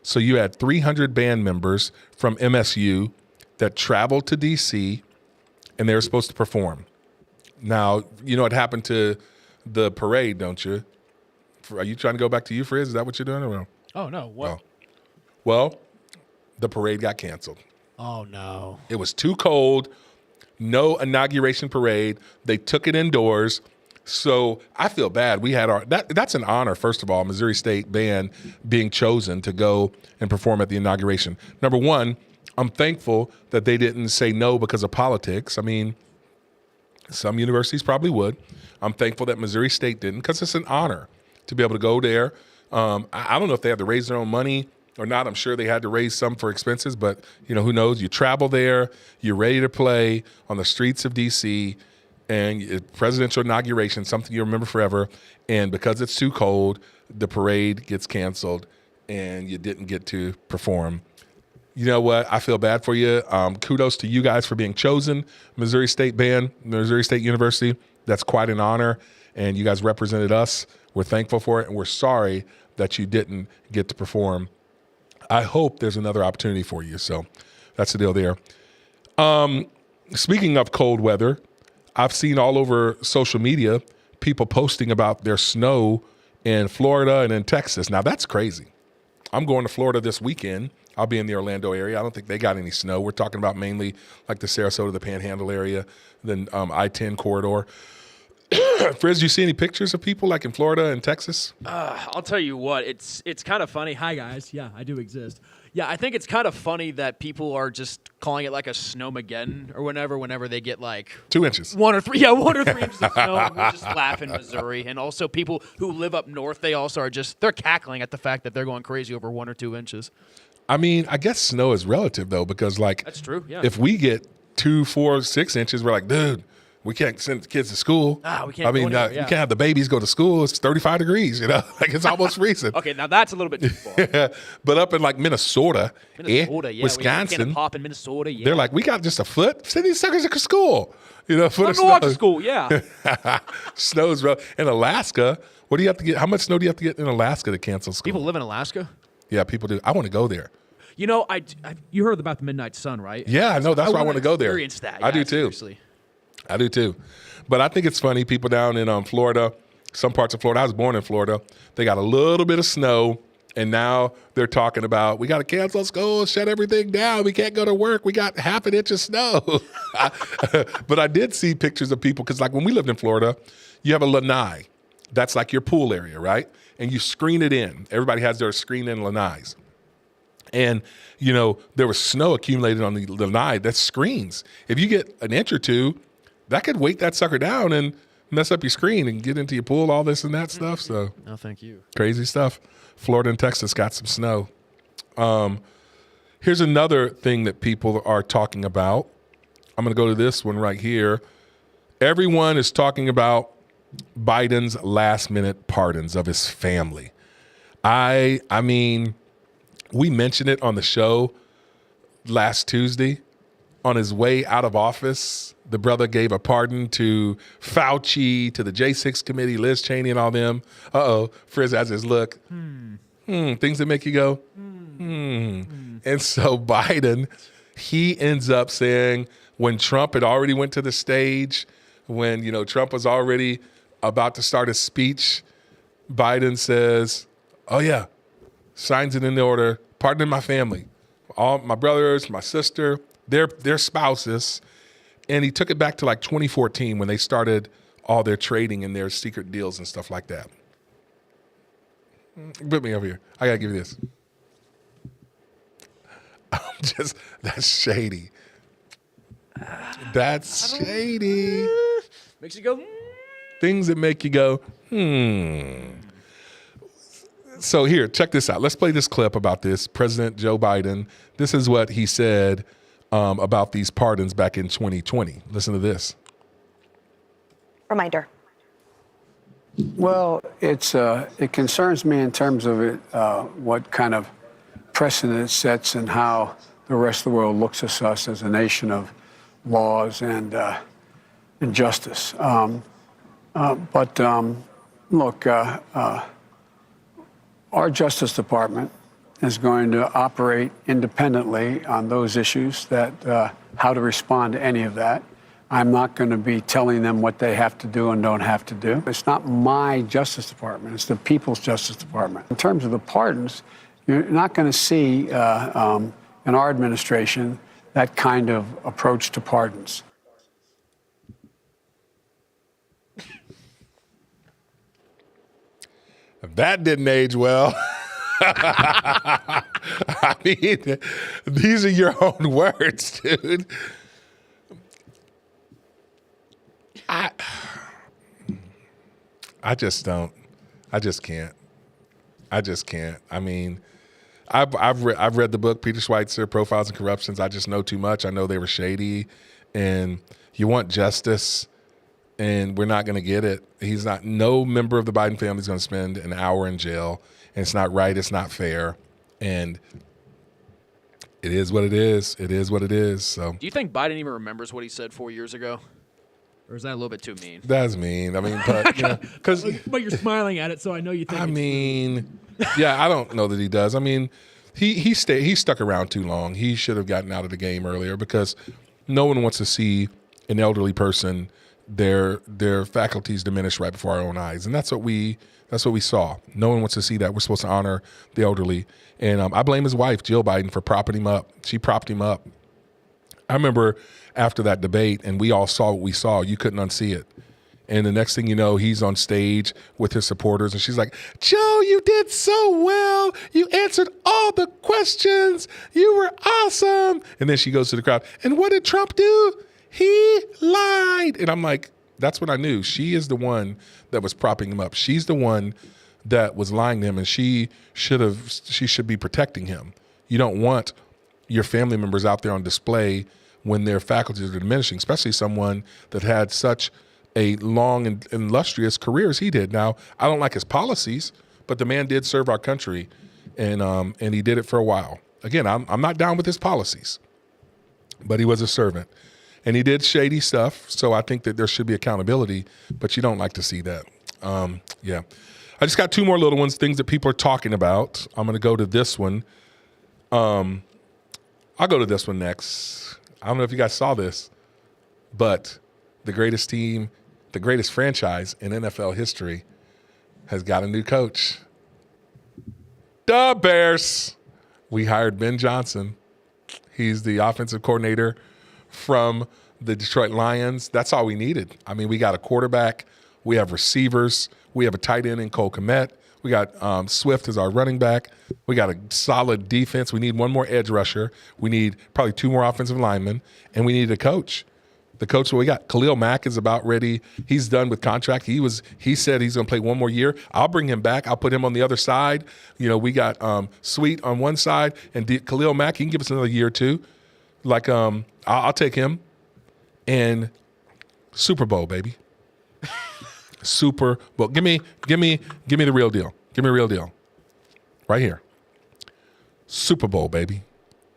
So you had 300 band members from MSU that traveled to D.C., and they were supposed to perform. Now, you know what happened to the parade, don't you? Are you trying to go back to Frizz? Is that what you're doing? Or no? Oh, no. What? Oh. Well, the parade got canceled. Oh, no. It was too cold. No inauguration parade. They took it indoors. So I feel bad. We had that's an honor, first of all, Missouri State Band being chosen to go and perform at the inauguration. Number one, I'm thankful that they didn't say no because of politics. I mean, some universities probably would. I'm thankful that Missouri State didn't because it's an honor to be able to go there. I don't know if they had to raise their own money or not. I'm sure they had to raise some for expenses, but who knows? You travel there, you're ready to play on the streets of D.C., and presidential inauguration, something you remember forever. And because it's too cold, the parade gets canceled and you didn't get to perform. You know what? I feel bad for you. Kudos to you guys for being chosen. Missouri State Band, Missouri State University. That's quite an honor. And you guys represented us. We're thankful for it. And we're sorry that you didn't get to perform. I hope there's another opportunity for you. So that's the deal there. Speaking of cold weather, I've seen all over social media people posting about their snow in Florida and in Texas. Now, that's crazy. I'm going to Florida this weekend, I'll be in the Orlando area. I don't think they got any snow. We're talking about mainly like the Sarasota, the Panhandle area, then I-10 corridor. Frizz, do you see any pictures of people like in Florida and Texas? I'll tell you what, it's kind of funny. Hi, guys. Yeah, I do exist. Yeah, I think it's kind of funny that people are just calling it like a snowmageddon or whenever they get like 2 inches. 1 or 3 inches of snow. And we just laugh in Missouri. And also people who live up north, they also are they're cackling at the fact that they're going crazy over 1 or 2 inches. I mean, I guess snow is relative though, because like That's true, yeah. if we get 2, 4, 6 inches, we're like, dude, we can't send the kids to school. We can't. You You can't have the babies go to school. It's 35 degrees. Like it's almost freezing. Okay, now that's a little bit too far. But up in like Minnesota, Minnesota, Wisconsin, pop in Minnesota. Yeah, they're like, we got just a foot. Send these suckers to school. For Let me walk to school. Yeah. Snow's rough. In Alaska, what do you have to get? How much snow do you have to get in Alaska to cancel school? People live in Alaska. Yeah, people do. I want to go there. You heard about the Midnight Sun, right? Yeah, I know. That's why I want to go there. Experience that. I do too. Seriously. I do too. But I think it's funny. People down in Florida, some parts of Florida, I was born in Florida, they got a little bit of snow, and now they're talking about, we got to cancel school, shut everything down. We can't go to work. We got half an inch of snow. But I did see pictures of people, because like when we lived in Florida, you have a lanai. That's like your pool area, right? And you screen it in. Everybody has their screen-in lanais. And, there was snow accumulated on the lanai. That's screens. If you get an inch or two, that could weight that sucker down and mess up your screen and get into your pool, all this and that stuff. So, no, thank you. Crazy stuff. Florida and Texas got some snow. Here's another thing that people are talking about. I'm going to go to this one right here. Everyone is talking about Biden's last-minute pardons of his family. I mean, we mentioned it on the show last Tuesday. On his way out of office, the brother gave a pardon to Fauci, to the J6 committee, Liz Cheney and all them. Frizz has his look. Things that make you go, And so Biden, he ends up saying when Trump had already went to the stage, when, Trump was already about to start his speech, Biden says, oh yeah, signs it in the order, pardon my family, all my brothers, my sister, their spouses. And he took it back to like 2014 when they started all their trading and their secret deals and stuff like that. Put me over here. I got to give you this. That's shady. That's shady. Makes you go, Things that make you go, So here, check this out. Let's play this clip about this. President Joe Biden, this is what he said about these pardons back in 2020. Listen to this. Reminder. Well, it concerns me in terms of what kind of precedent it sets and how the rest of the world looks at us as a nation of laws and justice. Look, our Justice Department is going to operate independently on those issues, that how to respond to any of that. I'm not going to be telling them what they have to do and don't have to do. It's not my Justice Department. It's the People's Justice Department. In terms of the pardons, you're not going to see in our administration that kind of approach to pardons. That didn't age well. I mean, these are your own words, dude. I just don't. I just can't. I mean, I've read the book, Peter Schweitzer, Profiles in Corruptions. I just know too much. I know they were shady, and you want justice, and we're not going to get it. No member of the Biden family is going to spend an hour in jail, and it's not right. It's not fair, and it is what it is. It is what it is. So, do you think Biden even remembers what he said 4 years ago? Or is that a little bit too mean? That's mean. I mean, but but you're smiling at it, so I know you think. I mean, yeah, I don't know that he does. I mean, he stuck around too long. He should have gotten out of the game earlier, because no one wants to see an elderly person their faculties diminish right before our own eyes, and that's what we That's what we saw. No one wants to see that. We're supposed to honor the elderly. And I blame his wife, Jill Biden, for propping him up. She propped him up. I remember after that debate, and we all saw what we saw. You couldn't unsee it. And the next thing you know, he's on stage with his supporters, and she's like, Joe, you did so well. You answered all the questions. You were awesome. And then she goes to the crowd, and what did Trump do? He lied. And I'm like, that's what I knew. She is the one that was propping him up. She's the one that was lying to him, and she should be protecting him. You don't want your family members out there on display when their faculties are diminishing, especially someone that had such a long and illustrious career as he did. Now, I don't like his policies, but the man did serve our country, and he did it for a while. Again, I'm not down with his policies, but he was a servant. And he did shady stuff, so I think that there should be accountability, but you don't like to see that. Yeah. I just got two more little ones, things that people are talking about. I'm going to go to this one. I'll go to this one next. I don't know if you guys saw this, but the greatest team, the greatest franchise in NFL history has got a new coach. The Bears. We hired Ben Johnson. He's the offensive coordinator from the Detroit Lions. That's all we needed. I mean, we got a quarterback. We have receivers. We have a tight end in Cole Kmet. We got Swift as our running back. We got a solid defense. We need one more edge rusher. We need probably two more offensive linemen. And we need a coach. The coach that we got, Khalil Mack, is about ready. He's done with contract. He said he's going to play one more year. I'll bring him back. I'll put him on the other side. You know, we got Sweet on one side, and Khalil Mack, he can give us another year or two. Like, I'll take him. And Super Bowl, baby. Super Bowl. Give me the real deal. Give me a real deal. Right here. Super Bowl, baby.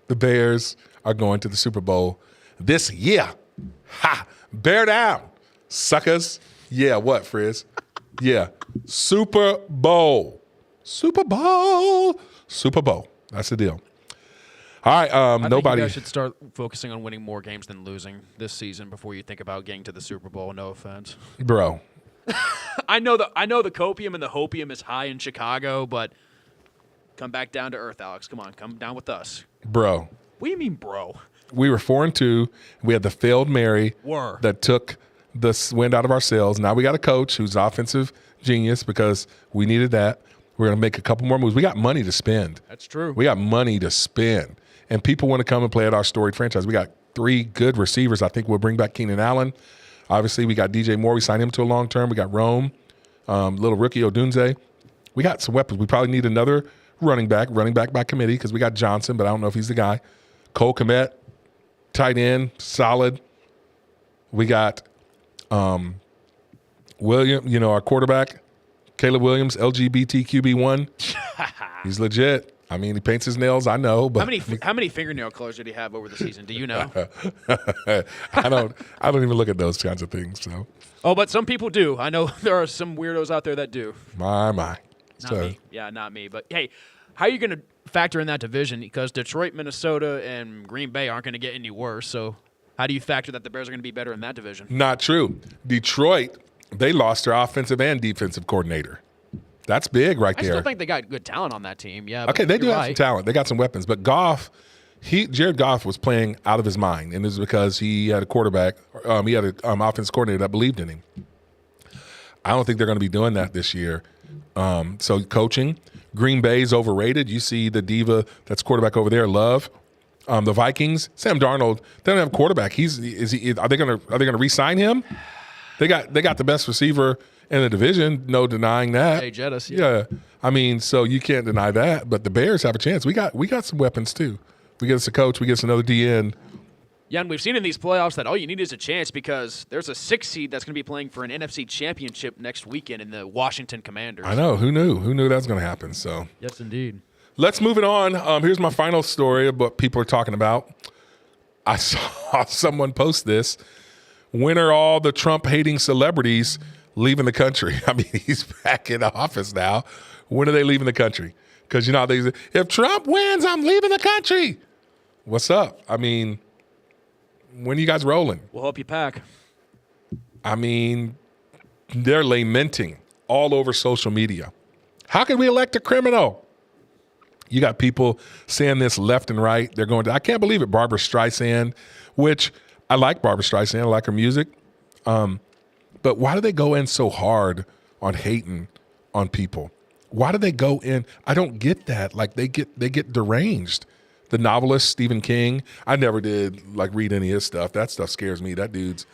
The Bears are going to the Super Bowl this year. Ha! Bear down, suckers. Yeah, what, Frizz? Yeah. Super Bowl. Super Bowl. Super Bowl. That's the deal. All right, I nobody. think you guys should start focusing on winning more games than losing this season before you think about getting to the Super Bowl. No offense, bro. I know the copium and the hopium is high in Chicago, but come back down to earth, Alex. Come on, come down with us, bro. What do you mean, bro? We were 4-2. We had the failed Mary that took the wind out of our sails. Now we got a coach who's offensive genius because we needed that. We're going to make a couple more moves. We got money to spend. That's true. We got money to spend. And people want to come and play at our storied franchise. We got 3 good receivers. I think we'll bring back Keenan Allen. Obviously, we got DJ Moore. We signed him to a long term. We got Rome, little rookie Odunze. We got some weapons. We probably need another running back by committee because we got Johnson, but I don't know if he's the guy. Cole Kmet, tight end, solid. We got William, our quarterback, Caleb Williams, LGBTQB1. He's legit. I mean, he paints his nails. I know, but how many fingernail colors did he have over the season? Do you know? I don't even look at those kinds of things. So. Oh, but some people do. I know there are some weirdos out there that do. My. Not me. Yeah, not me. But hey, how are you going to factor in that division? Because Detroit, Minnesota, and Green Bay aren't going to get any worse. So how do you factor that the Bears are going to be better in that division? Not true. Detroit, they lost their offensive and defensive coordinator. That's big right there. I still think they got good talent on that team. Yeah. Okay, they do have some talent. They got some weapons. But Goff, Jared Goff was playing out of his mind, and it was because he had a quarterback. He had an offensive coordinator that believed in him. I don't think they're going to be doing that this year. So coaching, Green Bay's overrated. You see the diva that's quarterback over there, Love. The Vikings, Sam Darnold, they don't have a quarterback. Are they going to re-sign him? They got the best receiver in the division, no denying that. Hey, Jettis, yeah. I mean, so you can't deny that. But the Bears have a chance. We got some weapons too. We get us a coach. We get us another DN. Yeah, and we've seen in these playoffs that all you need is a chance because there's a 6 seed that's going to be playing for an NFC championship next weekend in the Washington Commanders. I know. Who knew? Who knew that was going to happen? So yes, indeed. Let's move it on. Here's my final story of what people are talking about. I saw someone post this. When are all the Trump-hating celebrities leaving the country? I mean, he's back in the office now. When are they leaving the country? Because, if Trump wins, I'm leaving the country. What's up? I mean, when are you guys rolling? We'll help you pack. I mean, they're lamenting all over social media. How can we elect a criminal? You got people saying this left and right. They're going to, I can't believe it, Barbara Streisand, which I like Barbara Streisand. I like her music. But why do they go in so hard on hating on people? Why do they go in? I don't get that. Like they get deranged. The novelist Stephen King, I never did like read any of his stuff. That stuff scares me. That dude's,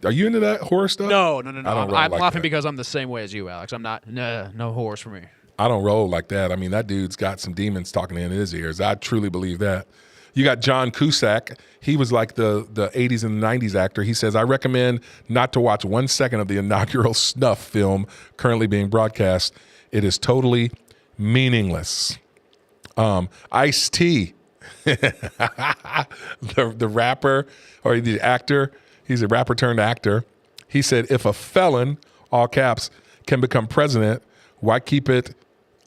are you into that horror stuff? No. I'm laughing because I'm the same way as you, Alex. I'm not, no horrors for me. I don't roll like that. I mean, that dude's got some demons talking in his ears. I truly believe that. You got John Cusack. He was like the 80s and 90s actor. He says, I recommend not to watch 1 second of the inaugural Snuff film currently being broadcast. It is totally meaningless. Ice-T, the rapper or the actor, he's a rapper turned actor. He said, if a felon, all caps, can become president, why keep it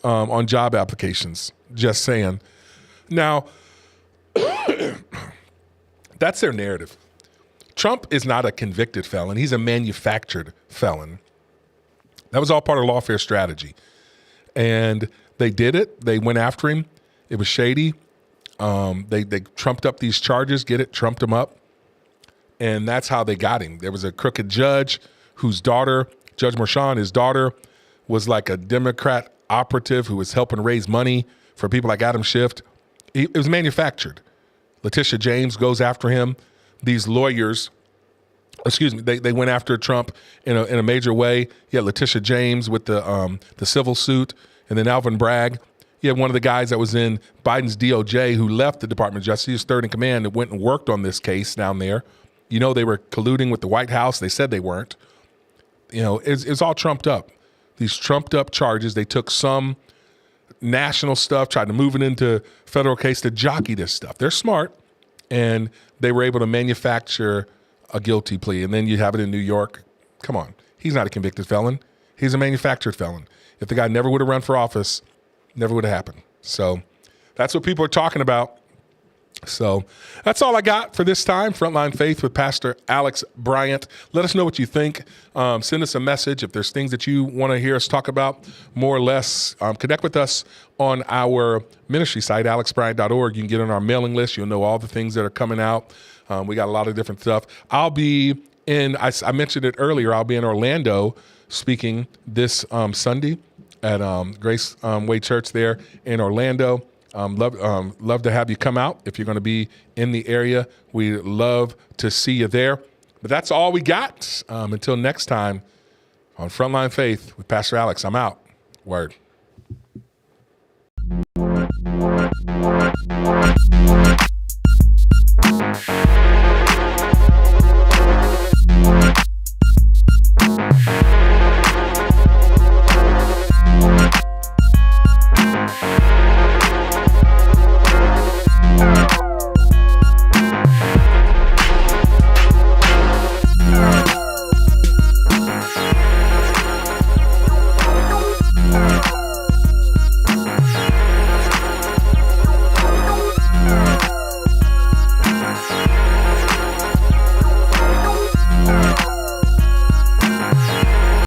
on job applications? Just saying. Now, that's their narrative. Trump is not a convicted felon. He's a manufactured felon. That was all part of lawfare strategy. And they did it. They went after him. It was shady. They trumped up these charges, trumped him up. And that's how they got him. There was a crooked judge whose daughter, Judge Merchan, his daughter, was like a Democrat operative who was helping raise money for people like Adam Schiff. It was manufactured. Letitia James goes after him. These lawyers, they went after Trump in a major way. You had Letitia James with the civil suit, and then Alvin Bragg. You had one of the guys that was in Biden's DOJ who left the Department of Justice, third in command, and went and worked on this case down there. You know, they were colluding with the White House. They said they weren't. You know, it's all trumped up. These trumped up charges. They took some national stuff, tried to move it into federal case to jockey this stuff. They're smart, and they were able to manufacture a guilty plea. And then you have it in New York. Come on. He's not a convicted felon. He's a manufactured felon. If the guy never would have run for office, never would have happened. So that's what people are talking about. So that's all I got for this time. Frontline Faith with Pastor Alex Bryant. Let us know what you think. Send us a message if there's things that you want to hear us talk about more or less. Connect with us on our ministry site, alexbryant.org. You can get on our mailing list. You'll know all the things that are coming out. We got a lot of different stuff. I'll be in, I mentioned it earlier, I'll be in Orlando speaking this Sunday at Grace Way Church there in Orlando. Love to have you come out if you're going to be in the area. We love to see you there. But that's all we got. Until next time on Frontline Faith with Pastor Alex. I'm out. Word.